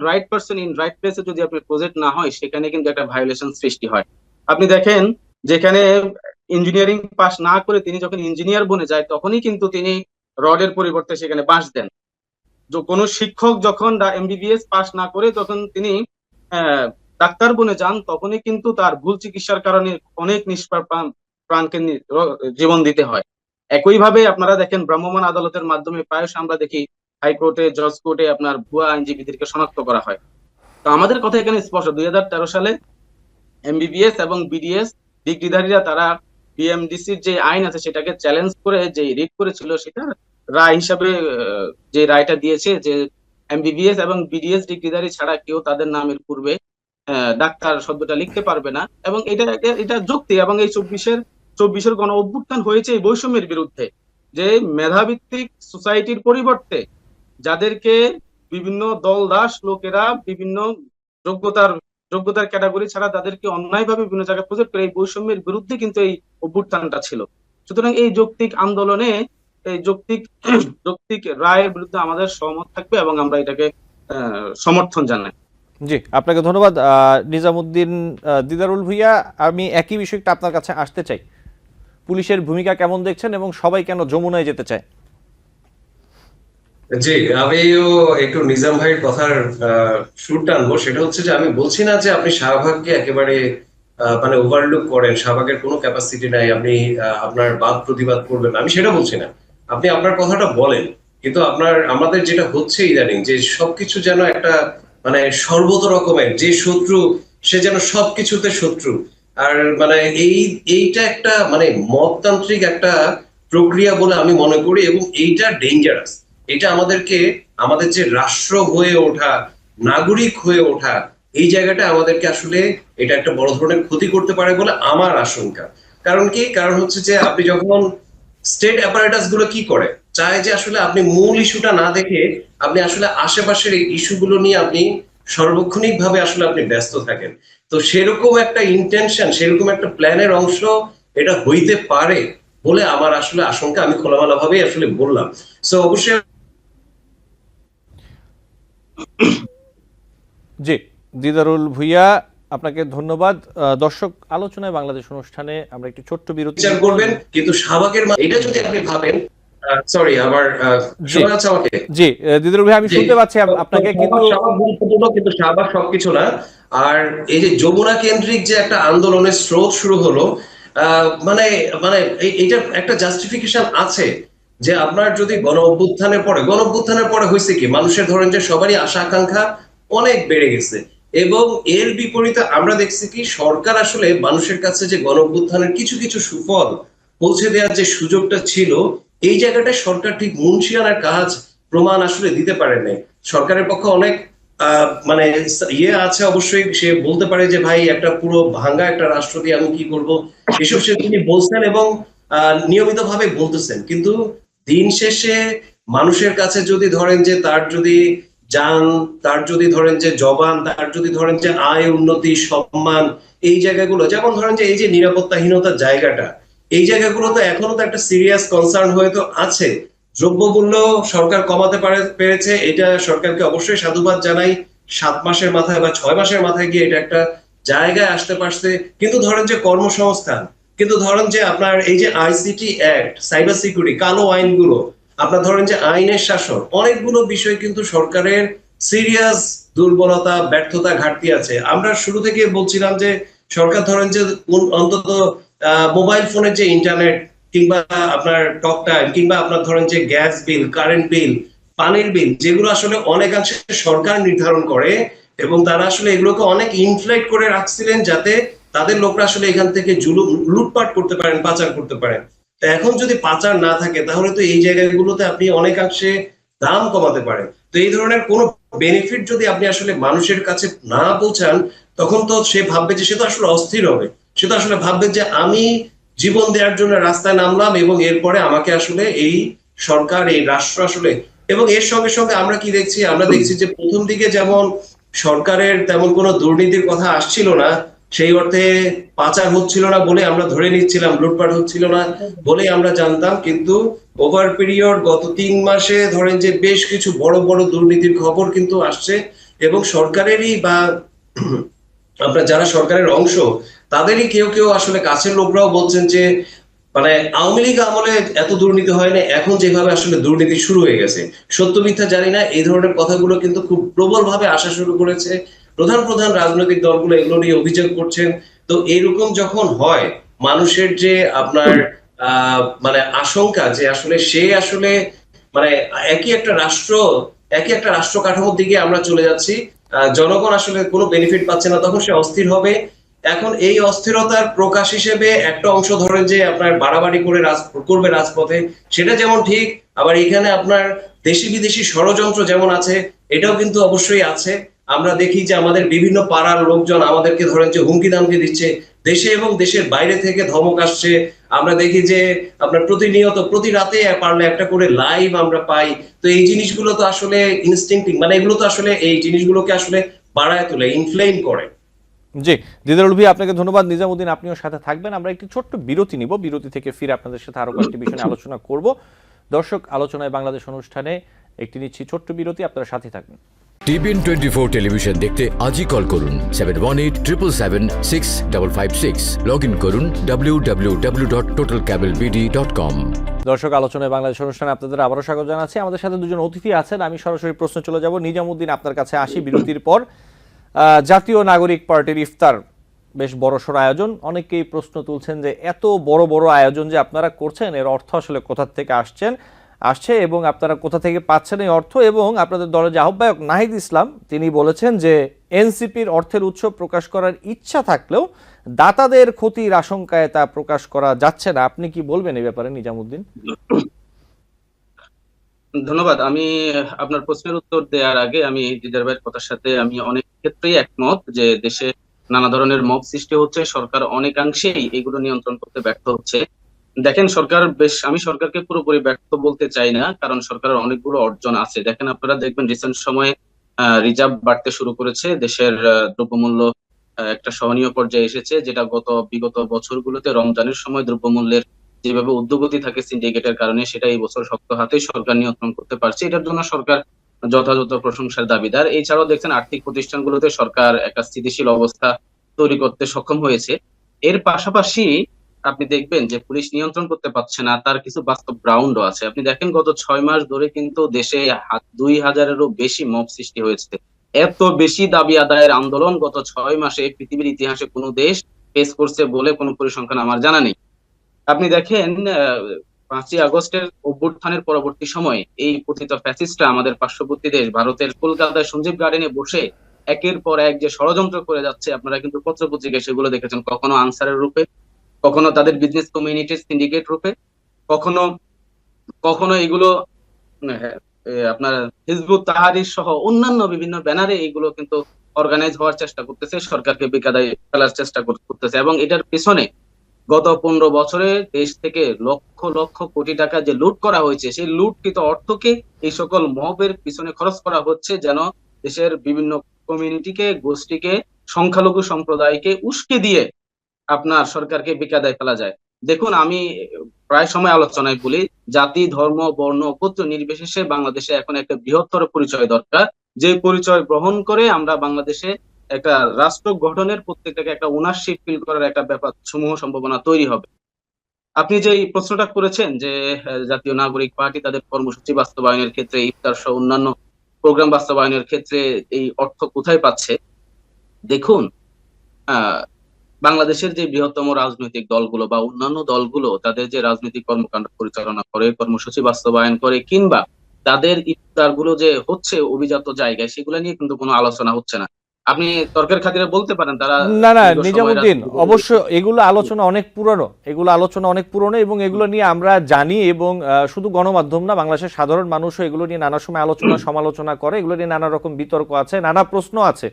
রাইট পার্সন ইন রাইট প্লেসে যদি আপনি প্রজেক্ট না হয়, সেখানে কিন্তু একটা ভায়োলেশন সৃষ্টি হয়। আপনি দেখেন, যেখানে ইঞ্জিনিয়ারিং পাস না করে তিনি যখন ইঞ্জিনিয়ার বনে যায়, তখনই কিন্তু তিনি রডের পরিবর্তে সেখানে বাঁশ দেন। কোনো শিক্ষক যখন এমবিবিএস পাস না করে তখন তিনি ডাক্তার বনে যান, তখনই কিন্তু তার ভুল চিকিৎসার কারণে অনেক নিষ্পাপ প্রাণকে জীবন দিতে হয়। একইভাবে আপনারা দেখেন, ভ্রাম্যমাণ আদালতের মাধ্যমে প্রায়শ আমরা দেখি হাইকোর্টে, জজ কোর্টে আপনার ভুয়া আইনজীবীদেরকে শনাক্ত করা হয়। তো আমাদের কথা এখানে স্পষ্ট, 2013 সালে এমবিবিএস এবং বিডিএস ডিগ্রিধারীরা তারা বিএমডিসির যে আইন আছে সেটাকে চ্যালেঞ্জ করে যে রিট করেছিল, সেটা রায় হিসাবে যে রায়টা দিয়েছে যে এমবিবিএস এবং বিডিএস ডিগ্রিধারী ছাড়া কেউ তাদের নামের পূর্বে ডাক্তার শব্দটা লিখতে পারবে না। এবং এটা এটা যৌক্তিক। এবং এই চব্বিশের গণ অভ্যুত্থান হয়েছে এই বৈষম্যের বিরুদ্ধে, যে মেধাভিত্তিক সোসাইটির পরিবর্তে যাদেরকে বিভিন্ন দলদাস লোকেরা বিভিন্ন যোগ্যতার যোগ্যতার ক্যাটাগরি ছাড়া তাদেরকে অন্যায়ভাবে বিভিন্ন জায়গায় প্রজেক্ট করে, এই বৈষম্যের বিরুদ্ধে কিন্তু এই অভ্যুত্থানটা ছিল। সুতরাং এই যৌক্তিক আন্দোলনে এই যৌক্তিক রায়ের বিরুদ্ধে আমাদের সহমত থাকবে এবং আমরা এটাকে সমর্থন জানাই। জি, আপনাকে ধন্যবাদ নিজামুদ্দিন। দিদারুল ভুঁইয়া, আমি একই বিষয়টা আপনার কাছে আসতে চাই। পুলিশের ভূমিকা কেমন দেখছেন এবং সবাই কেন যমুনায় যেতে চায়? জি, আমিও একটু নিজাম ভাইয়ের কথার সুর টানবো। সেটা হচ্ছে যে আমি বলছি না যে আপনি শাহবাগকে একেবারে মানে ওভারলুক করেন, শাহবাগের কোনো ক্যাপাসিটি নাই, আপনি আপনার বাদ প্রতিবাদ করবেন না, আমি সেটা বলছি না। আপনি আপনার কথাটা বলেন, কিন্তু আমাদের যেটা হচ্ছে ইদানিং, যে সবকিছু যেন একটা মানে সর্বত রকমের যে শত্রু, সে যেন সবকিছুতে শত্রু। আর মানে এইটা একটা মানে মততান্ত্রিক একটা প্রক্রিয়া বলে আমি মনে করি, এবং এইটা ডেঞ্জারাস। এটা আমাদেরকে আমাদের যে রাষ্ট্র হয়ে ওঠা, নাগরিক হয়ে ওঠা, এই জায়গাটা আমাদেরকে আসলে এটা একটা বড় ধরনের ক্ষতি করতে পারে বলে আমার আশঙ্কা। কারণ হচ্ছে যে আপনি যখন স্টেট অ্যাপারেটাস গুলো কি করে চায় যে আসলে আপনি মূল ইস্যুটা না দেখে আপনি আসলে আশেপাশের এই ইস্যুগুলো নিয়ে আপনি সার্বক্ষণিক ভাবে আসলে আপনি ব্যস্ত থাকেন। তো সেরকম একটা ইন্টেনশন, সেরকম একটা প্ল্যানের অংশ এটা হইতে পারে বলে আমার আসলে আশঙ্কা। আমি খোলামেলা ভাবেই আসলে বললাম। সো অবশ্যই। জি, দিদারুল ভুঁইয়া, আপনাকে ধন্যবাদ। দর্শক আলোচনায় বাংলাদেশ অনুষ্ঠানে আমরা একটি ছোট্ট বিরতি বিচার করবেন, কিন্তু শাহবাগের এটা যদি আপনি ভাবেন, সরি আমার শোনা যাচ্ছে আমাকে? জি, দিদারুল ভাই, আমি শুনতে পাচ্ছি আপনাকে, কিন্তু শাহবাগ গুরুত্বপূর্ণ, কিন্তু শাহবাগ সবকিছু না। আর এই যে যমুনা কেন্দ্রিক যে একটা আন্দোলনের স্রোত শুরু হলো, মানে মানে এইটার একটা জাস্টিফিকেশন আছে যে আপনার যদি গণ অভ্যুত্থানের পরে হয়েছে কি, মানুষের ধরেন যে সবারই আশা আকাঙ্ক্ষা অনেক বেড়ে গেছে, এবং এর বিপরীতে আমরা দেখছি কি সরকার আসলে মানুষের কাছে যে গণ অভ্যুত্থানের কিছু কিছু সুফল পৌঁছে দেওয়ার যে সুযোগটা ছিল, এই জায়গাটায় সরকার ঠিক মুনশিয়ানার কাজ প্রমাণ আসলে দিতে পারে নাই। সরকারের পক্ষে অনেক মানে আছে, অবশ্যই সে বলতে পারে যে ভাই একটা পুরো ভাঙ্গা একটা রাষ্ট্র দিয়ে আমি কি করব, এসব সে তিনি বলছেন এবং নিয়মিত ভাবে বলতেছেন। কিন্তু দিন শেষে মানুষের কাছে যদি ধরেন যে তার যদি যান, তার যদি ধরেন যে জবান, তার যদি ধরেন যে আয় উন্নতি সম্মান, এই জায়গাগুলো, যেমন ধরেন যে এই যে নিরাপত্তাহীনতার জায়গাটা, এই জায়গাগুলো তো এখনো তো একটা সিরিয়াস কনসার্ন হয়ে তো আছে। দ্রব্যমূল্য সরকার কমাতে পেরেছে, এটা সরকারকে অবশ্যই সাধুবাদ জানাই। 7 মাসের মাথায় বা 6 মাসের মাথায় গিয়ে এটা একটা জায়গায় আসতে পারছে। কিন্তু ধরেন যে কর্মসংস্থান, কিন্তু ধরেন যে আপনার এই যে আইসিটি অ্যাক্ট, সাইবার সিকিউরিটি, কালো আইনগুলো, আপনার ধরেন যে আইনের শাসন, অনেকগুলো বিষয় কিন্তু সরকারের সিরিয়াস দুর্বলতা, ব্যর্থতা, ঘাটতি আছে। আমরা শুরু থেকে বলছিলাম যে সরকার ধরেন যে অন্তত মোবাইল ফোনের যে ইন্টারনেট, কিংবা আপনার টক টাইম, কিংবা আপনার ধরেন যে গ্যাস বিল, কারেন্ট বিল, পানির বিল, যেগুলো আসলে অনেকাংশে সরকার নির্ধারণ করে, এবং তারা আসলে এগুলোকে অনেক ইনফ্লেট করে রাখছিলেন যাতে তাদের লোকরা আসলে এখান থেকে লুটপাট করতে পারেন, পাচার করতে পারেন। তো এখন যদি পাচার না থাকে, তাহলে তো এই জায়গাগুলোতে আপনি অনেকাংশে দাম কমাতে পারেন। তো এই ধরনের কোন বেনিফিট যদি আপনি আসলে মানুষের কাছে না পৌঁছান, তখন তো সে ভাববে যে সে তো আসলে অস্থির হবে, সে তো আসলে ভাববে যে আমি জীবন দেওয়ার জন্য রাস্তায় নামলাম, এবং এরপরে আমাকে আসলে এই সরকার, এই রাষ্ট্র আসলে। এবং এর সঙ্গে সঙ্গে আমরা কি দেখছি, আমরা দেখছি যে প্রথম দিকে যেমন সরকারের তেমন কোনো দুর্নীতির কথা আসছিল না, সেই অর্থে পাচার হচ্ছিল না বলে আমরা ধরে নিচ্ছিলাম, লুটপাট হচ্ছিল না বলে আমরা জানতাম। কিন্তু ওভার পিরিয়ড গত 3 মাসে ধরেন যে বেশ কিছু বড় বড় দুর্নীতির খবর কিন্তু আসছে, এবং সরকারেরই বা আপনার যারা সরকারের অংশ, তাদেরই কেউ কেউ আসলে কাছের লোকরাও বলছেন যে মানে আওয়ামী লীগ আমলে এত দুর্নীতি হয় না, এখন যেভাবে আসলে দুর্নীতি শুরু হয়ে গেছে। সত্য মিথ্যা জানি না, এই ধরনের কথাগুলো কিন্তু খুব প্রবল ভাবে আসা শুরু করেছে। প্রধান প্রধান রাজনৈতিক দলগুলো এগুলো নিয়ে অভিযোগ করছেন। তো এরকম যখন হয়, মানুষের যে আপনার মানে আশঙ্কা যে আসলে সে আসলে মানে একই একটা রাষ্ট্র কাঠামোর দিকে আমরা চলে যাচ্ছি, জনগণ আসলে কোনো বেনিফিট পাচ্ছে না, তখন সে অস্থির হবে। এখন এই অস্থিরতার প্রকাশ হিসেবে একটা অংশ ধরেন যে আপনার বাড়াবাড়ি করে করবে রাজপথে, সেটা যেমন ঠিক, আবার এখানে আপনার দেশি বিদেশি ষড়যন্ত্র যেমন আছে, এটাও কিন্তু অবশ্যই আছে। আমরা দেখি যে আমাদের বিভিন্ন পাড়ার লোকজন আমাদেরকে ধরেন যে হুমকি দামকি দিচ্ছে, দেশে এবং দেশের বাইরে থেকে ধমক আসছে। আমরা দেখি যে আপনার প্রতিনিয়ত প্রতি রাতে পারলে একটা করে লাইভ আমরা পাই। তো এই জিনিসগুলো তো আসলে ইনস্টিংক্টিভ, মানে এগুলো তো আসলে এই জিনিসগুলোকে আসলে বাড়ায় তোলে, ইনফ্লেম করে। জি, দিদারুল ভাই আপনাকে ধন্যবাদ। নিজামুদ্দিন আপনিও সাথে থাকবেন। আমরা একটি ছোট্ট বিরতি নিব, বিরতি থেকে ফিরে আপনাদের সাথে আরো কয়েকটি বিষয় নিয়ে আলোচনা করব। দর্শক, আলোচনায় বাংলাদেশ অনুষ্ঠানে একটি নিচ্ছি ছোট্ট বিরতি, আপনারা সাথে থাকবেন। টিভিএন 24 টেলিভিশন দেখতে আজই কল করুন 7187776556। লগ ইন করুন www.totalcablebd.com। দর্শক, আলোচনায় বাংলাদেশ অনুষ্ঠানে আপনাদের আবারও স্বাগত জানাচ্ছি। আমাদের সাথে দুজন অতিথি আছেন। আমি সরাসরি প্রশ্ন চলে যাব। নিজামুদ্দিন, আপনার কাছে আসি বিরতির পর। জাতীয় নাগরিক পার্টির ইফতার বেশ বড়সড় আয়োজন। অনেকেই প্রশ্ন তুলছেন যে এত বড় বড় আয়োজন যে আপনারা করছেন, এর অর্থ আসলে কোথা থেকে আসছে এবং আপনারা কোথা থেকে পাচ্ছেন এই অর্থ। এবং আপনাদের দলের যে আহ্বায়ক নাহিদ ইসলাম, তিনি বলেছেন যে এনসিপির অর্থের উৎস প্রকাশ করার ইচ্ছা থাকলেও দাতাদের ক্ষতির আশঙ্কায় তা প্রকাশ করা যাচ্ছে না। আপনি কি বলবেন এই ব্যাপারে নিজামুদ্দিন? ধন্যবাদ। আমি আপনার প্রশ্নের উত্তর দেওয়ার আগে আমি দিদার ভাইয়ের কথার সাথে আমি অনেক ক্ষেত্রেই একমত যে দেশে নানা ধরনের মব সৃষ্টি হচ্ছে, সরকার অনেকাংশেই এগুলো নিয়ন্ত্রণ করতে ব্যর্থ হচ্ছে। দেখেন, আমি সরকারকে পুরোপুরি ব্যর্থ বলতে চাই না, কারণ সরকারের অনেকগুলো অর্জন আছে। দেখেন, আপনারা দেখবেন রিসেন্ট সময়ে রিজার্ভ বাড়তে শুরু করেছে, দেশের দ্রব্যমূল্য একটা সহনীয় পর্যায়ে এসেছে, যেটা বিগত বছরগুলোতে রমজানের সময় দ্রব্যমূল্যের যেভাবে ঊর্ধ্বগতি থাকে সিন্ডিকেটের কারণে, সেটা এই বছর শক্ত হাতেই সরকার নিয়ন্ত্রণ করতে পারছে। এটার জন্য সরকার যথাযথ প্রশংসার দাবিদার। এছাড়াও দেখছেন আর্থিক প্রতিষ্ঠানগুলোতে সরকার একটা স্থিতিশীল অবস্থা তৈরি করতে সক্ষম হয়েছে। এর পাশাপাশি আপনি দেখবেন যে পুলিশ নিয়ন্ত্রণ করতে পারছে না, তার কিছু বাস্তব গ্রাউন্ডও আছে। আপনি দেখেন গত 6 মাস ধরে কিন্তু দেশে 2000-এরও বেশি মব সৃষ্টি হয়েছে। এত বেশি দাবি আদায়ের আন্দোলন গত 6 মাসে পৃথিবীর ইতিহাসে কোনো দেশ ফেস করছে বলে কোনো পরিসংখ্যান আমার জানা নেই। আপনি দেখেন 5ই আগস্টের অভ্যুত্থানের পরবর্তী সময়ে এই পতিত ফ্যাসিস্টরা আমাদের পার্শ্ববর্তী দেশ ভারতের কলকাতায় সঞ্জীব গার্ডেনে বসে একের পর এক যে ষড়যন্ত্র করে যাচ্ছে, আপনারা কিন্তু পত্রপত্রিকায় সেগুলো দেখেছেন। কখনো আনসারের রূপে, কখনো তাদের বিজনেস কমিউনিটির সিন্ডিকেট রূপে, কখনো কখনো এগুলো আপনার হিজবুত তাহরির সহ অন্যান্য বিভিন্ন ব্যানারে এগুলো কিন্তু অর্গানাইজ হওয়ার চেষ্টা করতেছে, সরকারকে বেকায়দায় ফেলার চেষ্টা করতেছে। এবং এটার পিছনে গত 15 বছরে দেশ থেকে লক্ষ লক্ষ কোটি টাকা যে লুট করা হয়েছে, সেই লুটকৃত অর্থকে এই সকল মবের পিছনে খরচ করা হচ্ছে, যেন দেশের বিভিন্ন কমিউনিটিকে, গোষ্ঠীকে, সংখ্যালঘু সম্প্রদায়কে উস্কে দিয়ে আপনার সরকারকে বেকায়দায় ফেলা যায়। দেখুন, আমি প্রায় সময় আলোচনায় বলি, জাতি, ধর্ম, বর্ণ, গোত্র নির্বিশেষে বাংলাদেশে এখন একটা বৃহত্তর পরিচয় দরকার, যে পরিচয় গ্রহণ করে আমরা বাংলাদেশে একটা রাষ্ট্র গঠনের, প্রত্যেকটাকে একটা ওনারশিপ ফিল করার একটা ব্যাপার সমূহ সম্ভাবনা তৈরি হবে। আপনি যে এই প্রশ্নটা করেছেন যে জাতীয় নাগরিক পার্টি তাদের কর্মসূচি বাস্তবায়নের ক্ষেত্রে, ইফতার সহ অন্যান্য প্রোগ্রাম বাস্তবায়নের ক্ষেত্রে এই অর্থ কোথায় পাচ্ছে, দেখুন, আহ বাংলাদেশের যে বৃহত্তম রাজনৈতিক দলগুলো বা অন্যান্য দলগুলো তাদের যে রাজনৈতিক কর্মকাণ্ড পরিচালনা করে, কর্মসূচি বাস্তবায়ন করে, কিংবা তাদের ইফতার গুলো যে হচ্ছে অভিজাত জায়গায়, সেগুলো নিয়ে কিন্তু কোনো আলোচনা হচ্ছে না। আপনি তর্কের খাতিরে বলতে পারেন তারা না না, দীর্ঘ সময় নিজামুদ্দিন, রাজনীতি অবশ্য করছে। এগুলো আলোচনা অনেক পুরনো এবং এগুলো নিয়ে আমরা জানি। এবং শুধু গণমাধ্যম না, বাংলাদেশের সাধারণ মানুষও এগুলো নিয়ে নানা সময় আলোচনা সমালোচনা করে। এগুলো নিয়ে নানা রকম বিতর্ক আছে, নানা প্রশ্ন আছে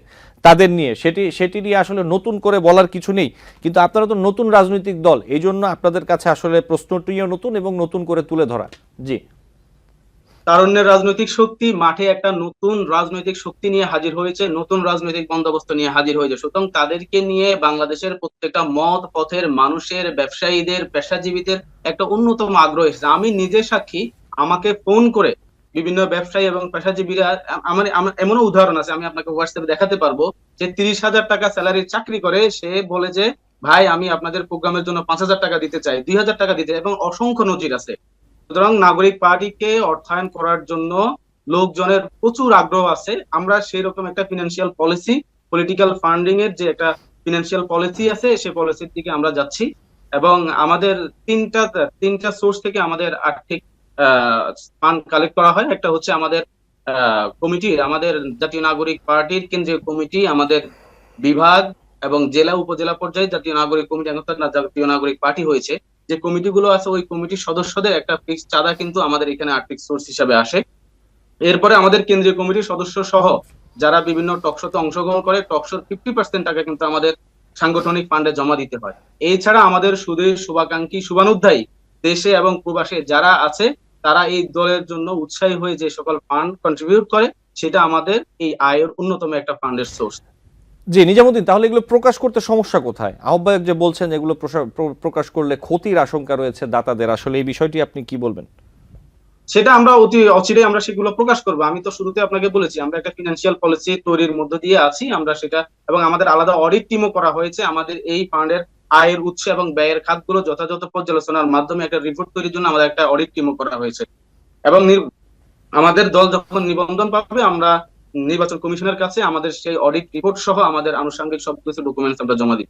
তাদের নিয়ে। সেটি নিয়ে আসলে নতুন করে বলার কিছু নেই। কিন্তু আপনারা তো নতুন রাজনৈতিক দল, এই জন্য আপনাদের কাছে আসলে প্রশ্নটিও নতুন এবং নতুন করে তুলে ধরা। জি, তারুণ্যের রাজনৈতিক শক্তি মাঠে একটা নতুন রাজনৈতিক শক্তি নিয়ে হাজির হয়েছে, নতুন রাজনৈতিক বন্দোবস্ত নিয়ে হাজির হয়েছে। সুতরাং তাদেরকে নিয়ে বাংলাদেশের প্রত্যেকটা মত পথের মানুষের, ব্যবসায়ীদের, পেশাজীবীদের একটা অন্যতম আগ্রহ এসেছে। আমি নিজে সাক্ষী, আমাকে ফোন করে বিভিন্ন ব্যবসায়ী এবং পেশাজীবীরা, আমার আমার এমনও উদাহরণ আছে, আমি আপনাকে হোয়াটসঅ্যাপে দেখাতে পারবো, যে 30,000 টাকা স্যালারির চাকরি করে, সে বলে যে ভাই আমি আপনাদের প্রোগ্রামের জন্য 5,000 টাকা দিতে চাই, 2,000 টাকা দিতে, এবং অসংখ্য নজির আছে। সুতরাং নাগরিক পার্টিকে অর্থায়ন করার জন্য লোকজনের প্রচুর আগ্রহ আছে। আমরা সেই রকম একটা ফিনান্সিয়াল পলিসি, পলিটিক্যাল ফান্ডিং এর যে একটা ফিনান্সিয়াল পলিসি আছে, সেই পলিসির দিকে আমরা যাচ্ছি। এবং আমাদের তিনটা সোর্স থেকে আমাদের আর্থিক ফান্ড কালেক্ট করা হয়। একটা হচ্ছে আমাদের কমিটি, আমাদের জাতীয় নাগরিক পার্টির কেন্দ্রীয় কমিটি, আমাদের বিভাগ এবং জেলা উপজেলা পর্যায়ে জাতীয় নাগরিক কমিটি, অর্থাৎ জাতীয় নাগরিক পার্টি হয়েছে, যে কমিটিগুলো আছে ওই কমিটির সদস্যদের একটা ফিক্সড চাঁদা কিন্তু আমাদের এখানে আর্থিক সোর্স হিসাবে আসে। এরপরে আমাদের কেন্দ্রীয় কমিটির সদস্য সহ যারা বিভিন্ন টকশোতে অংশগ্রহণ করে, টকশোর 50% টাকা কিন্তু আমাদের সাংগঠনিক ফান্ডে জমা দিতে হয়। এছাড়া আমাদের শুভাকাঙ্ক্ষী শুভানুধ্যায়ী দেশে এবং প্রবাসে যারা আছে, তারা এই দলের জন্য উৎসাহী হয়ে যে সকল ফান্ড কন্ট্রিবিউট করে, সেটা আমাদের এই আয়ের অন্যতম একটা ফান্ডের সোর্স। জি নিজামুদ্দিন, তাহলে এগুলো প্রকাশ করতে সমস্যা কোথায়? আহ্বায়ক যে বলছেন এগুলো প্রকাশ করলে ক্ষতির আশঙ্কা রয়েছে দাতাদের, আসলে এই বিষয়টি আপনি কি বলবেন? সেটা আমরা অতি অচিরেই আমরা সেগুলো প্রকাশ করবো। আমি তো শুরুতে আপনাকে বলেছি আমরা একটা ফিনান্সিয়াল পলিসি তৈরির মধ্য দিয়ে আছি, আমরা সেটা, এবং আমাদের আলাদা অডিট টিমও করা হয়েছে। আমাদের এই ফান্ডের আয়ের উৎস এবং ব্যয়ের খাতগুলো যথাযথ পর্যালোচনার মাধ্যমে একটা রিপোর্ট তৈরির জন্য আমাদের একটা অডিট টিমও করা হয়েছে। এবং আমাদের দল যখন নিবন্ধন পাবে, আমরা নির্বাচন কমিশনের কাছে আমাদের সেই অডিট রিপোর্ট সহ আমাদের আনুষঙ্গিক সবকিছু ডকুমেন্টস আমরা জমা দিব।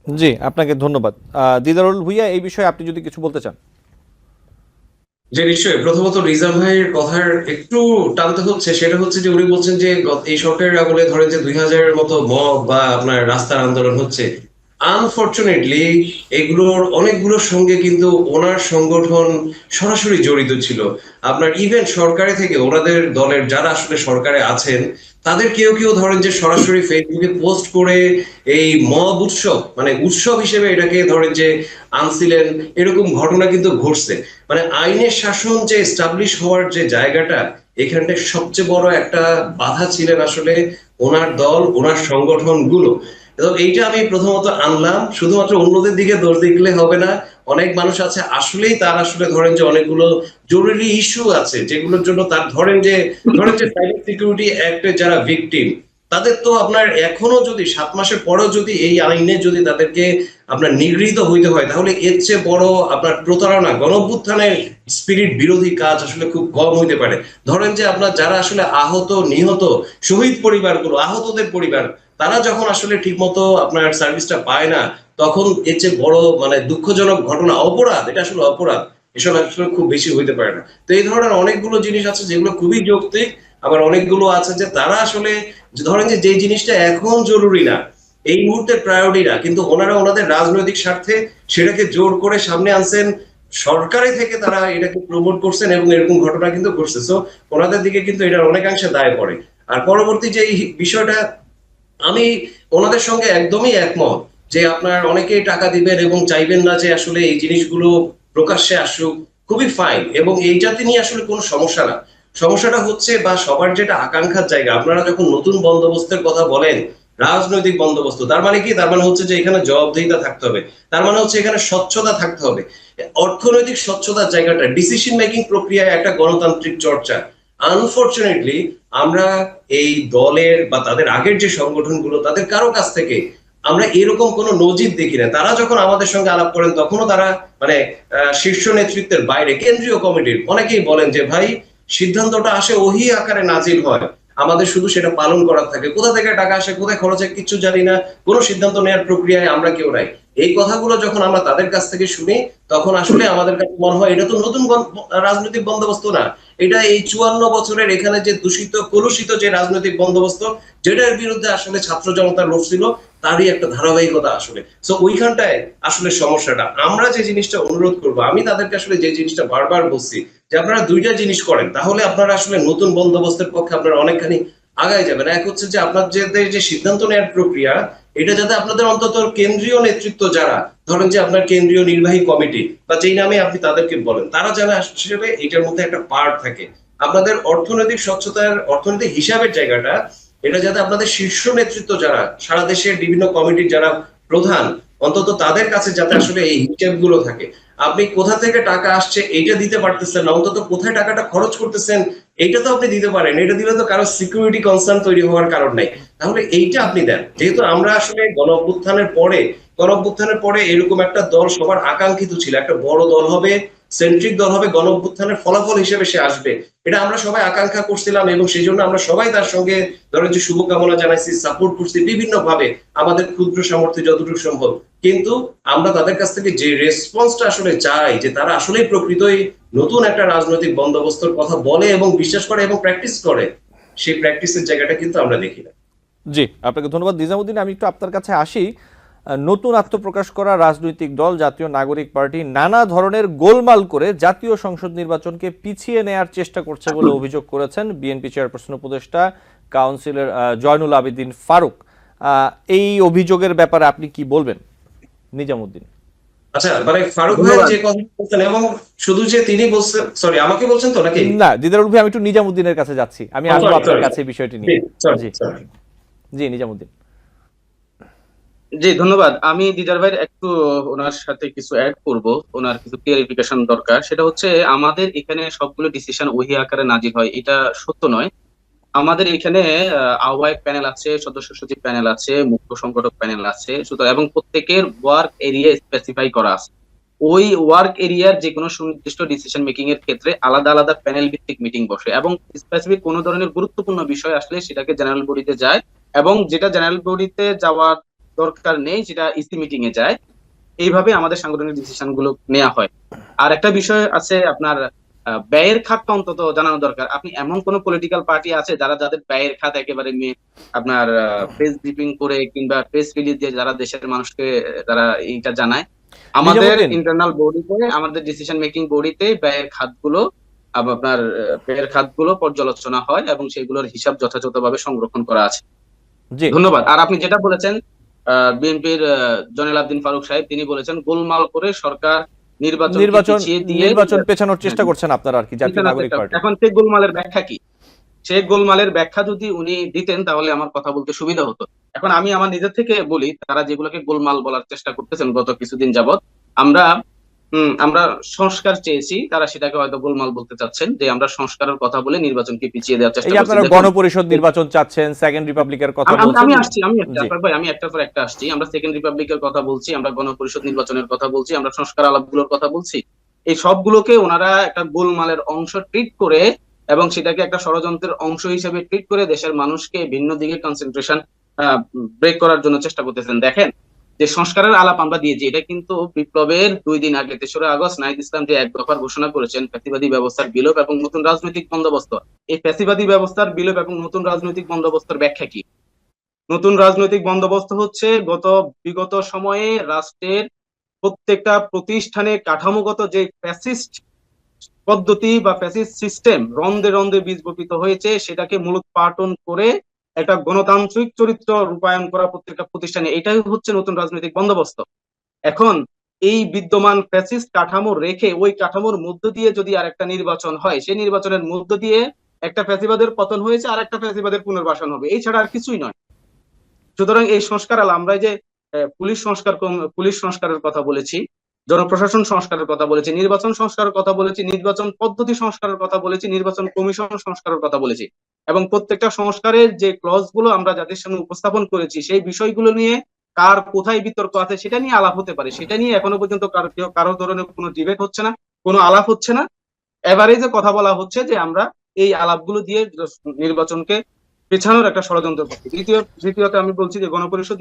জি আপনাকে ধন্যবাদ। দিদারুল ভুইয়া, এই বিষয়ে আপনি যদি কিছু বলতে চান। যে নিশ্চয়ই, প্রথমত রিজার্ভ ভাইয়ের কথার একটু টানতে হচ্ছে, সেটা হচ্ছে যে উনি বলছেন যে এই সরকারের আমলে ধরেন যে 2000-এর মতো মব বা আপনার রাস্তার আন্দোলন হচ্ছে। আনফরচুনেটলি এগুলোর অনেকগুলোর সঙ্গে কিন্তু ওনার সংগঠন সরাসরি জড়িত ছিল। আপনার ইভেন সরকারে থেকে ওনাদের দলের যারা আসলে সরকারে আছেন, তাদের কেউ কেউ ধরেন যে সরাসরি ফেসবুকে পোস্ট করে এই মব উৎসব, মানে উৎসব হিসেবে এটাকে ধরেন যে আনছিলেন, এরকম ঘটনা কিন্তু ঘটছে। মানে আইনের শাসন যে এস্টাবলিশ হওয়ার যে জায়গাটা, এখানটা সবচেয়ে বড় একটা বাধা ছিলেন আসলে ওনার দল, ওনার সংগঠন গুলো। এবং এইটা আমি প্রথমত আনলাম, শুধুমাত্র অন্যদের দিকে দোষ দেখলে হবে না। অনেক মানুষ আছে আসলেই, তার আসলে ধরেন যে অনেকগুলো জরুরি ইস্যু আছে যেগুলোর জন্য তার ধরেন যে সাইবার সিকিউরিটি অ্যাক্টে যারা ভিকটিম, তাদের তো আপনার এখনো যদি 7 মাসের পরেও যদি এই আইনে যদি তাদেরকে আপনার নিগৃহীত হইতে হয়, তাহলে এর চেয়ে বড় আপনার প্রতারণা, গণঅভ্যুত্থানের স্পিরিট বিরোধী কাজ আসলে খুব কম হইতে পারে। ধরেন যে আপনার যারা আসলে আহত, নিহত, শহীদ পরিবারগুলো, আহতদের পরিবার, তারা যখন আসলে ঠিক মতো আপনার সার্ভিসটা পায় না, তখন এর চেয়ে বড় মানে দুঃখজনক ঘটনা, অপরাধ, এটা আসলে অপরাধ, এসব আসলে খুব বেশি হইতে পারে না। তো এই ধরনের অনেকগুলো জিনিস আছে যেগুলো খুবই যৌক্তিক, আবার অনেকগুলো আছে যে তারা আসলে ধরেন যে জিনিসটা এখন জরুরি না, এই মুহূর্তে প্রায়োরিটি না, কিন্তু ওনারা ওনাদের রাজনৈতিক স্বার্থে সেটাকে জোর করে সামনে আনছেন, সরকারে থেকে তারা এটাকে প্রমোট করছেন, এবং এরকম ঘটনা কিন্তু ঘটছে। সো ওনাদের দিকে কিন্তু এটার অনেকাংশে দায় পড়ে। আর পরবর্তী যে বিষয়টা, আমি ওনাদের সঙ্গে একদমই একমত যে আপনার অনেকেই টাকা দিবেন এবং চাইবেন না যে আসলে এই জিনিসগুলো প্রকাশ্যে আসুক, খুবই ফাইন, এবং এইটাতে নিয়ে আসলে কোনো সমস্যা না। সমস্যাটা হচ্ছে বা সবার যেটা আকাঙ্ক্ষার জায়গা, আপনারা যখন নতুন বন্দোবস্তের কথা বলেন, রাজনৈতিক বন্দোবস্ত, তার মানে কি? তার মানে হচ্ছে যে এখানে জবাবদিহিতা থাকতে হবে, তার মানে হচ্ছে এখানে স্বচ্ছতা থাকতে হবে, অর্থনৈতিক স্বচ্ছতার জায়গাটা, ডিসিশন মেকিং প্রক্রিয়ায় একটা গণতান্ত্রিক চর্চা। আনফরচুনেটলি আমরা এই দলের বা তাদের আগের যে সংগঠনগুলো, তাদের কারো কাছ থেকে আমরা এরকম কোনো নজির দেখি না। তারা যখন আমাদের সঙ্গে আলাপ করেন, তখনও তারা মানে শীর্ষ নেতৃত্বের বাইরে কেন্দ্রীয় কমিটির অনেকেই বলেন যে ভাই, সিদ্ধান্তটা আসে ওহি আকারে নাজিল হয়, আমাদের শুধু সেটা পালন করার থাকে, কোথা থেকে টাকা আসে, কোথায় খরচ হয় কিচ্ছু জানি না, কোনো সিদ্ধান্ত নেওয়ার প্রক্রিয়ায় আমরা কেউ নাই। এই কথাগুলো যখন আমরা তাদের কাছ থেকে শুনি, তখন আসলে আমাদের কাছে মনে হয় এটা তো নতুন রাজনৈতিক বন্দোবস্ত না, এটা এই 54 বছরের এখানে যে দূষিত কলুষিত যে রাজনৈতিক বন্দোবস্ত, যেটার বিরুদ্ধে আসলে ছাত্র জনতা লড়ছিল, তারই একটা ধারাবাহিকতা আসলে। সো ওইখানটায় আসলে সমস্যাটা। আমরা যে জিনিসটা অনুরোধ করবো, আমি তাদেরকে আসলে যে জিনিসটা বারবার বলছি, যে আপনারা দুইটা জিনিস করেন, তাহলে আপনারা আসলে নতুন বন্দোবস্তের পক্ষে আপনারা অনেকখানি আগায় যাবেন। এক হচ্ছে যে আপনাদের যে সিদ্ধান্ত নেওয়ার প্রক্রিয়া, এটা যাতে আপনাদের অন্তত কেন্দ্রীয় নেতৃত্ব যারা, ধরেন যে আপনার কেন্দ্রীয় নির্বাহী কমিটি বা যেই নামে আপনি তাদেরকে বলেন, তারা যেন আসলে এটার মধ্যে একটা পার্ট থাকে। আপনাদের অর্থনৈতিক স্বচ্ছতার, অর্থনৈতিক হিসাবের জায়গাটা, এটা যাতে আপনাদের শীর্ষ নেতৃত্ব যারা, সারা দেশের বিভিন্ন কমিটির যারা প্রধান, অন্তত তাদের কাছে যাতে আসলে এই হিসাবগুলো থাকে। আপনি কোথা থেকে টাকা আসছে এইটা দিতে পারতেছেন না, অন্তত কোথায় টাকাটা খরচ করতেছেন এইটা তো আপনি দিতে পারেন। এটা দিলে তো কারো সিকিউরিটি কনসার্ন তৈরি হওয়ার কারণ নাই, তাহলে এইটা আপনি দেন। যেহেতু আমরা আসলে গণ অভ্যুত্থানের পরে এরকম একটা দল সবার আকাঙ্ক্ষিত ছিল, একটা বড় দল হবে, সেন্ট্রিক দল হবে, গণ অভ্যুত্থানের ফলাফল হিসেবে সে আসবে, এটা আমরা সবাই আকাঙ্ক্ষা করছিলাম এবং সেই জন্য আমরা সবাই তার সঙ্গে ধরেন যে শুভকামনা জানাইছি, সাপোর্ট করছি বিভিন্ন ভাবে আমাদের ক্ষুদ্র সামর্থ্য যতটুকু সম্ভব। কিন্তু আমরা তাদের কাছ থেকে যে রেসপন্সটা আসলে চাই, যে তারা আসলেই প্রকৃতই নতুন একটা রাজনৈতিক বন্দোবস্তর কথা বলে এবং বিশ্বাস করে এবং প্র্যাকটিস করে, সেই প্র্যাকটিসের জায়গাটা কিন্তু আমরা দেখি না। জি, আপনাকে ধন্যবাদ নিজামুদ্দিন। আমি একটু আপনার কাছে আসি। নতুন আত্মপ্রকাশ করা রাজনৈতিক দল জাতীয় নাগরিক পার্টি নানা ধরনের গোলমাল করে জাতীয় সংসদ নির্বাচনকে পিছিয়ে নেয়ার চেষ্টা করছে বলে অভিযোগ করেছেন বিএনপি চেয়ারপারসন উপদেষ্টা কাউন্সিলর জয়নুল আবেদিন ফারুক। এই অভিযোগের ব্যাপারে আপনি কি বলবেন নিজামুদ্দিন? আচ্ছা, মানে ফারুক ভাই যে কথা বলছেন, এবং শুধু যে তিনি বলছেন, সরি আমাকে বলছেন তো নাকি? না, দিদারুল ভাই, আমি একটু নিজামুদ্দিনের কাছে যাচ্ছি, আমি আসবো আপনার কাছে বিষয়টি নিয়ে। জি জি, নিজামুদ্দিন। জি ধন্যবাদ। আমি দিদার ভাইয়ের একটু ওনার সাথে কিছু অ্যাড করব, ওনার কিছু ক্লিয়ারিফিকেশন দরকার। সেটা হচ্ছে আমাদের এখানে সবগুলো ডিসিশন ওহি আকারে নাজিল হয়, এটা সত্য নয়। আমাদের এখানে আহ্বায়ক প্যানেল আছে, সদস্য সচিব প্যানেল আছে, মুখ্য সংগঠক প্যানেল আছে, সুতরাং এবং প্রত্যেকের ওয়ার্ক এরিয়া স্পেসিফাই করা আছে। ওই ওয়ার্ক এরিয়ার যে কোনো সুনির্দিষ্ট ডিসিশন মেকিং এর ক্ষেত্রে আলাদা আলাদা প্যানেল ভিত্তিক মিটিং বসে এবং স্পেসিফিক কোনো ধরনের গুরুত্বপূর্ণ বিষয় আসলে সেটাকে জেনারেল বডিতে যায়, এবং যেটা জেনারেল বডিতে যাওয়ার দরকার নেই যেটা ইসি মিটিং এ যায়। এইভাবে আমাদের সাংগঠনিক ডিসিশন গুলো নেওয়া হয়। আর একটা বিষয় আছে, আপনার ব্যয়ের খাতটা অন্তত জানানো দরকার। আপনি এমন কোন পলিটিক্যাল পার্টি আছে যারা যাদের ব্যয়ের খাত একেবারে আপনার প্রেস ব্রিফিং করে কিংবা প্রেস রিলিজ দিয়ে যারা দেশের মানুষকে তারা এইটা জানায়? আমাদের ইন্টারনাল বডিতে, আমাদের ডিসিশন মেকিং বডিতে ব্যয়ের খাতগুলো আপনার ব্যয়ের খাতগুলো পর্যালোচনা হয় এবং সেগুলোর হিসাব যথাযথভাবে সংরক্ষণ করা আছে। ধন্যবাদ। আর আপনি যেটা বলেছেন, বিএনপির জয়নুল আবেদিন ফারুক সাহেব তিনি বলেছেন গোলমাল করে সরকার নির্বাচন পেছানোর চেষ্টা করছেন আপনারা আর কি, জাতীয় নাগরিক পার্টি। এখন সেই গোলমালের ব্যাখ্যা কি? সেই গোলমালের ব্যাখ্যা যদি উনি দিতেন তাহলে আমার কথা বলতে সুবিধা হতো। এখন আমি আমার নিজের থেকে বলি, তারা যেগুলোকে গোলমাল বলার চেষ্টা করতেছেন গত কিছুদিন যাবত, আমরা সংস্কার চেয়েছি, তারা সেটাকে হয়তো গোলমাল বলতে চাচ্ছেন, যে আমরা সংস্কারের কথা বলে নির্বাচনকে পিছিয়ে দেওয়ার চেষ্টা করছি। আপনারা গণপরিষদ নির্বাচন চাচ্ছেন, সেকেন্ড রিপাবলিকের কথা বলছেন। আমি একটার পর একটা আসছি। আমরা সেকেন্ড রিপাবলিকের কথা বলছি, আমরা গণপরিষদ নির্বাচনের কথা বলছি, আমরা সংস্কার আলাপগুলোর কথা বলছি। এই সবগুলোকে ওনারা একটা গোলমালের অংশ ট্রিট করে এবং সেটাকে একটা ষড়যন্ত্রের অংশ হিসেবে ট্রিট করে দেশের মানুষকে ভিন্ন দিকে কনসেন্ট্রেশন ব্রেক করার জন্য চেষ্টা করতেছেন। দেখেন, যে সংস্কারের আলাপ আমরা দিয়েছি, এটা কিন্তু বিপ্লবের 2 দিন আগে 3রা আগস্ট নাহিদ ইসলাম যে এক দফার ঘোষণা করেছেন ফ্যাসিবাদী ব্যবস্থার বিলোপ এবং নতুন রাজনৈতিক বন্দোবস্ত। এই ফ্যাসিবাদী ব্যবস্থার বিলোপ এবং নতুন রাজনৈতিক বন্দোবস্তের ব্যাখ্যা কি? নতুন রাজনৈতিক বন্দোবস্ত হচ্ছে বিগত সময়ে রাষ্ট্রের প্রত্যেকটা প্রতিষ্ঠানে কাঠামোগত যে ফ্যাসিস্ট পদ্ধতি বা ফ্যাসিস্ট সিস্টেম রন্ধে রন্ধে বীজ বপিত হয়েছে, সেটাকে মূলোৎপাটন করে একটা গণতান্ত্রিক চরিত্র রূপায়ণ করা প্রত্যেকটা প্রতিষ্ঠানে, এটাই হচ্ছে নতুন রাজনৈতিক বন্দোবস্ত। এখন এই বিদ্যমান ফ্যাসিস্ট কাঠামো রেখে ওই কাঠামোর মধ্য দিয়ে যদি আরেকটা নির্বাচন হয়, সেই নির্বাচনের মধ্য দিয়ে একটা ফ্যাসিবাদের পতন হয়েছে আর একটা ফ্যাসিবাদের পুনর্বাসন হবে, এই ছাড়া আর কিছুই নয়। সুতরাং এই সংস্কার আমরা যে পুলিশ সংস্কারের কথা বলেছি, জনপ্রশাসন সংস্কারের কথা বলেছি, নির্বাচন সংস্কারের কথা বলেছি, নির্বাচন পদ্ধতি সংস্কারের কথা বলেছি, নির্বাচন কমিশন সংস্কারের কথা বলেছি, এবং প্রত্যেকটা সংস্কারের যে ক্লজ গুলো আমরা যাদের সামনে উপস্থাপন করেছি সেই বিষয়গুলো নিয়ে কার কোথায় বিতর্ক আছে সেটা নিয়ে আলাপ হতে পারে, সেটা নিয়ে এখনো পর্যন্ত কারো ধরনের কোনো ডিবেট হচ্ছে না, কোনো আলাপ হচ্ছে না। এভারেজে কথা বলা হচ্ছে যে আমরা এই আলাপগুলো দিয়ে নির্বাচনকে পেছানোর একটা ষড়যন্ত্র করছি। দ্বিতীয়ত আমি বলছি যে গণপরিষদ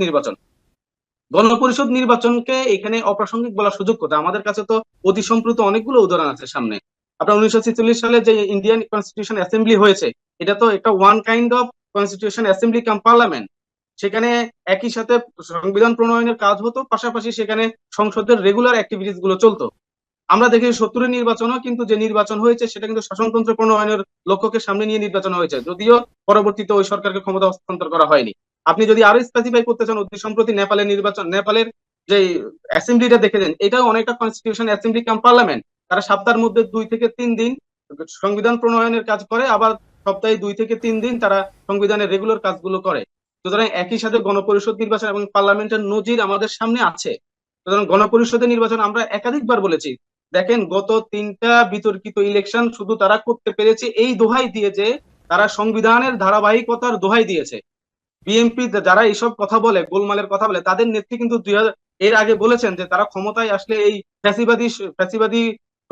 নির্বাচনকে এখানে অপ্রাসঙ্গিক বলার সুযোগ কোথায়? আমাদের কাছে তো অতি সম্প্রতি অনেকগুলো উদাহরণ আছে সামনে। আপনার 1946 সালে যে ইন্ডিয়ান কনস্টিটিউশন অ্যাসেম্বলি হয়েছে, এটা তো একটা one kind of constitution assembly cum parliament. সেখানে একই সাথে সংবিধান প্রণয়নের কাজ হতো, পাশাপাশি সেখানে সংসদের রেগুলার অ্যাক্টিভিটিস গুলো চলতো। আমরা দেখি 70-এর নির্বাচনও কিন্তু যে নির্বাচন হয়েছে সেটা কিন্তু শাসনতন্ত্র প্রণয়নের লক্ষ্যকে সামনে নিয়ে নির্বাচন হয়েছে, যদিও পরবর্তীতে ওই সরকারকে ক্ষমতা হস্তান্তর করা হয়নি। আপনি যদি আরো স্পেসিফাই করতে চান, অতি সম্প্রতি নেপালের যে অ্যাসেম্বলিটা দেখে দেন, এটাও অনেকটা কনস্টিটিউশন অ্যাসেম্বলি কাম পার্লামেন্ট। তারা সপ্তাহের মধ্যে 2 থেকে 3 দিন সংবিধান প্রণয়নের কাজ করে, আবার সপ্তাহে 2 থেকে 3 দিন তারা সংবিধানের রেগুলার কাজগুলো করে। সুতরাং একই সাথে গণপরিষদ নির্বাচন এবং পার্লামেন্টের নজির আমাদের সামনে আছে। সুতরাং গণপরিষদের নির্বাচন আমরা একাধিকবার বলেছি, দেখেন গত 3টা বিতর্কিত ইলেকশন শুধু তারা করতে পেরেছে এই দোহাই দিয়ে যে তারা সংবিধানের ধারাবাহিকতার দোহাই দিয়েছে। বিএনপি যারা এইসব কথা বলে, গোলমালের কথা বলে, তাদের নেত্রী কিন্তু এর আগে বলেছেন যে তারা ক্ষমতায় আসলে এই ফ্যাসিবাদী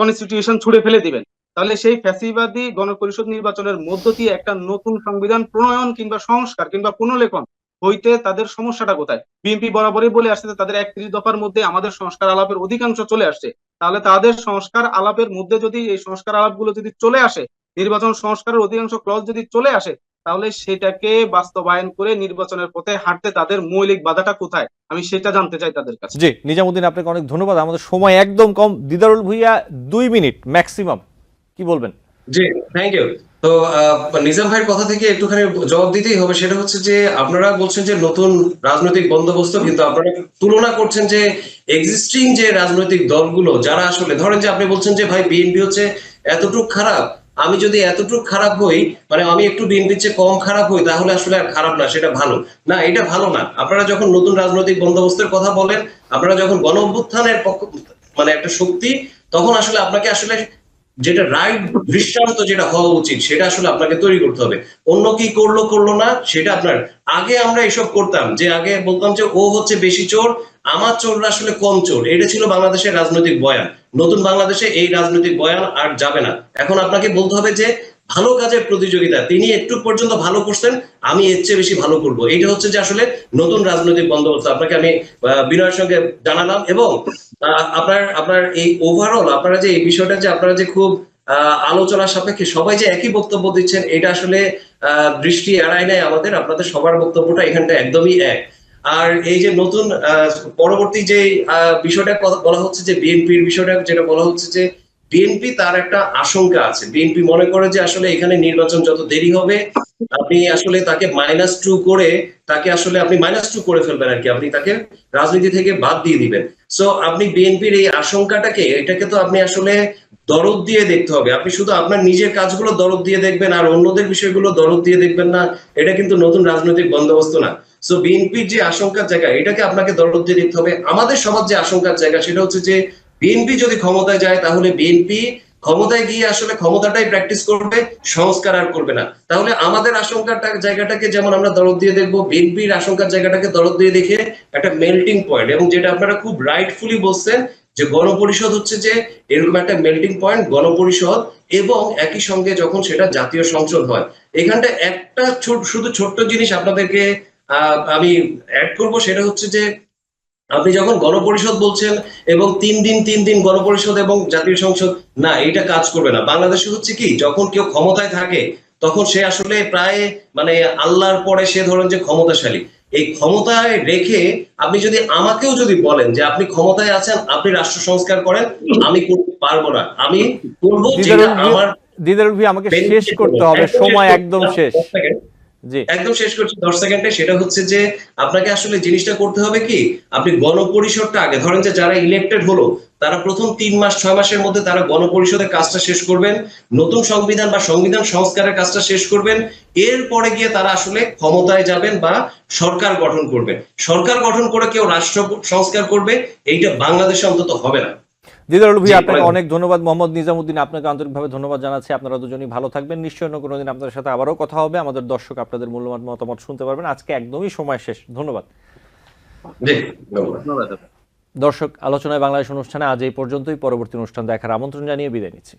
কনস্টিটিউশন ছুড়ে ফেলে দিবেন, তাহলে সেই ফ্যাসিবাদী গণপরিষদ নির্বাচনের মধ্য দিয়ে একটা নতুন সংবিধান প্রণয়ন কিংবা সংস্কার কিংবা পুনর্লেখন হইতে তাদের সমস্যাটা কোথায়? বিএনপি বরাবরই বলে আসছে তাদের 31 দফার মধ্যে আমাদের সংস্কার আলাপের অধিকাংশ চলে আসছে, তাহলে তাদের সংস্কার আলাপের মধ্যে যদি এই সংস্কার আলাপগুলো যদি চলে আসে, নির্বাচন সংস্কারের অধিকাংশ ক্লজ যদি চলে আসে, তাহলে সেটাকে বাস্তবায়ন করে নির্বাচনের পথে হাঁটতে তাদের মৌলিক বাধাটা কোথায়, আমি সেটা জানতে চাই তাদের কাছে। জি নিজামুদ্দিন, আপনাকে অনেক ধন্যবাদ। আমাদের সময় একদম কম। দিদারুল ভুইয়া 2 মিনিট ম্যাক্সিমাম, কি বলবেন? জি, থ্যাংক ইউ। তো নিজাম ভাইয়ের কথা থেকে একটুখানি জবাব দিতেই হবে, সেটা হচ্ছে যে আপনারা বলছেন যে নতুন রাজনৈতিক বন্দোবস্ত, কিন্তু আপনারা তুলনা করছেন যে এক্সিস্টিং যে রাজনৈতিক দলগুলো, যারা আসলে ধরেন যে আপনি বলছেন যে ভাই বিএনপি হচ্ছে এতটুকু খারাপ, আমি যদি এতটুকু খারাপ হই, মানে আমি একটু বিএনপির চেয়ে কম খারাপ হই, তাহলে আসলে আর খারাপ না, সেটা ভালো না, এটা ভালো না। আপনারা যখন নতুন রাজনৈতিক বন্দোবস্তের কথা বলেন, আপনারা যখন গণ অভ্যুত্থানের পক্ষ মানে একটা শক্তি, তখন আসলে আপনাকে আসলে যেটা রাইট দৃষ্টান্ত যেটা হওয়া উচিত সেটা আসলে আপনাকে তৈরি করতে হবে। অন্য কি করলো না সেটা আপনার, আগে আমরা এসব করতাম যে আগে বলতাম যে ও হচ্ছে বেশি চোর, আমার চোররা আসলে কম চোর, এটা ছিল বাংলাদেশের রাজনৈতিক বয়ান। নতুন বাংলাদেশে এই রাজনৈতিক বয়ান আর যাবে না। এখন আপনাকে বলতে হবে যে ভালো কাজের প্রতিযোগিতা, তিনি একটু পর্যন্ত ভালো করছেন, আমি এর চেয়ে বেশি ভালো করবো, এটা হচ্ছে যে আসলে নতুন রাজনৈতিক বন্দোবস্ত। আপনাকে আমি বিনয়ের সঙ্গে জানালাম। এবং আপনার এই ওভারঅল আপনারা যে এই বিষয়টা যে আপনারা যে খুব আলোচনার সাপেক্ষে সবাই যে একই বক্তব্য দিচ্ছেন, এটা আসলে দৃষ্টি এড়ায় নাই আমাদের। আপনাদের সবার বক্তব্যটা এখানটা একদমই এক। আর এই যে নতুন পরবর্তী যে বিষয়টা বলা হচ্ছে যে বিএনপির বিষয়টা যেটা বলা হচ্ছে যে বিএনপি তার একটা আশঙ্কা আছে, বিএনপি মনে করে যে আসলে এখানে নির্বাচন যত দেরি হবে আপনি আসলে তাকে -2 করে তাকে আসলে আপনি -2 করে ফেলবেন আর কি, আপনি তাকে রাজনীতি থেকে বাদ দিয়ে দিবেন। সো আপনি বিএনপির এই আশঙ্কাটাকে, এটাকে তো আপনি আসলে দরদ দিয়ে দেখতে হবে। আপনি শুধু আপনার নিজের কাজগুলো দরদ দিয়ে দেখবেন আর অন্যদের বিষয়গুলো দরদ দিয়ে দেখবেন না, এটা কিন্তু নতুন রাজনৈতিক বন্দোবস্ত না। সো বিএনপির যে আশঙ্কার জায়গা, এটাকে আপনাকে দরদ দিয়ে দেখতে হবে। আমাদের সমাজ যে আশঙ্কার জায়গা, সেটা হচ্ছে যে বিএনপি যদি ক্ষমতায় যায়, তাহলে বিএনপি ক্ষমতায় গিয়ে আসলে ক্ষমতাটাই প্র্যাকটিস করবে, সংস্কার আর করবে না। তাহলে আমাদের আশঙ্কার জায়গাটাকে যেমন আমরা দরদ দিয়ে দেখবো, বিএনপির আশঙ্কার জায়গাটাকে দরদ দিয়ে দেখে একটা মেল্টিং পয়েন্ট, এবং যেটা আপনারা খুব রাইটফুলি বলছেন যে গণপরিষদ হচ্ছে যে এরকম একটা মেল্টিং পয়েন্ট, গণপরিষদ এবং একই সঙ্গে যখন সেটা জাতীয় সংসদ হয়। এখানটা একটা শুধু ছোট্ট জিনিস আপনাদেরকে আমি অ্যাড করব, সেটা হচ্ছে যে আপনি যখন গণপরিষদ বলছেন এবং 3 দিন গণপরিষদ এবং জাতীয় সংসদ, না, এটা কাজ করবে না। বাংলাদেশে হচ্ছে কি, যখন কেউ ক্ষমতায় থাকে তখন সে আসলে প্রায় মানে আল্লাহর পরে সে ধরেন যে ক্ষমতাশালী। এই ক্ষমতায় রেখে আপনি যদি আমাকেও যদি বলেন যে আপনি ক্ষমতায় আছেন, আপনি রাষ্ট্র সংস্কার করেন, আমি করতে পারবো না, আমি করবো যেটা আমার। দিদারুল ভাই আমাকে শেষ করতে হবে, সময় একদম শেষ। একদম শেষ করছি 10 সেকেন্ডে। সেটা হচ্ছে যে আপনাকে আসলে জিনিসটা করতে হবে কি, আপনি গণপরিষদটা আগে ধরেন যে যারা ইলেক্টেড হলো তারা প্রথম 3 মাস 6 মাসের মধ্যে তারা গণপরিষদের কাজটা শেষ করবেন, নতুন সংবিধান বা সংবিধান সংস্কারের কাজটা শেষ করবেন, এরপরে গিয়ে তারা আসলে ক্ষমতায় যাবেন বা সরকার গঠন করবেন। সরকার গঠন করে কেউ রাষ্ট্র সংস্কার করবে, এইটা বাংলাদেশে অন্তত হবে না। দিদারুল ভাই আপনাকে অনেক ধন্যবাদ। মোহাম্মদ নিজামুদ্দিন, আপনাকে আন্তরিকভাবে ধন্যবাদ জানাচ্ছি। আপনারা দুজনই ভালো থাকবেন। নিশ্চয়ই অন্য কোনোদিন আপনাদের সাথে আবারও কথা হবে, আমাদের দর্শক আপনাদের মূল্যবান মতামত শুনতে পারবেন। আজকে একদমই সময় শেষ। ধন্যবাদ। দর্শক, আলোচনায় বাংলাদেশ অনুষ্ঠানে আজ এই পর্যন্তই। পরবর্তী অনুষ্ঠান দেখার আমন্ত্রণ জানিয়ে বিদায় নিচ্ছি।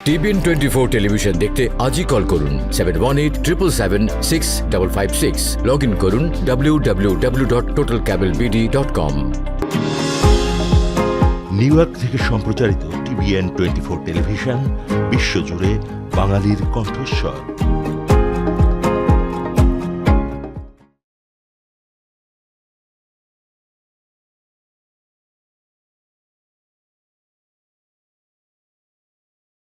TBN 24 টেলিভিশন দেখতে আজই কল করুন 7187776556। লগ ইন করুন www.totalcablebd.com। নিউ ইয়র্ক থেকে সম্প্রচারিত TBN 24 টেলিভিশন বিশ্বজুড়ে বাঙালির কণ্ঠস্বর।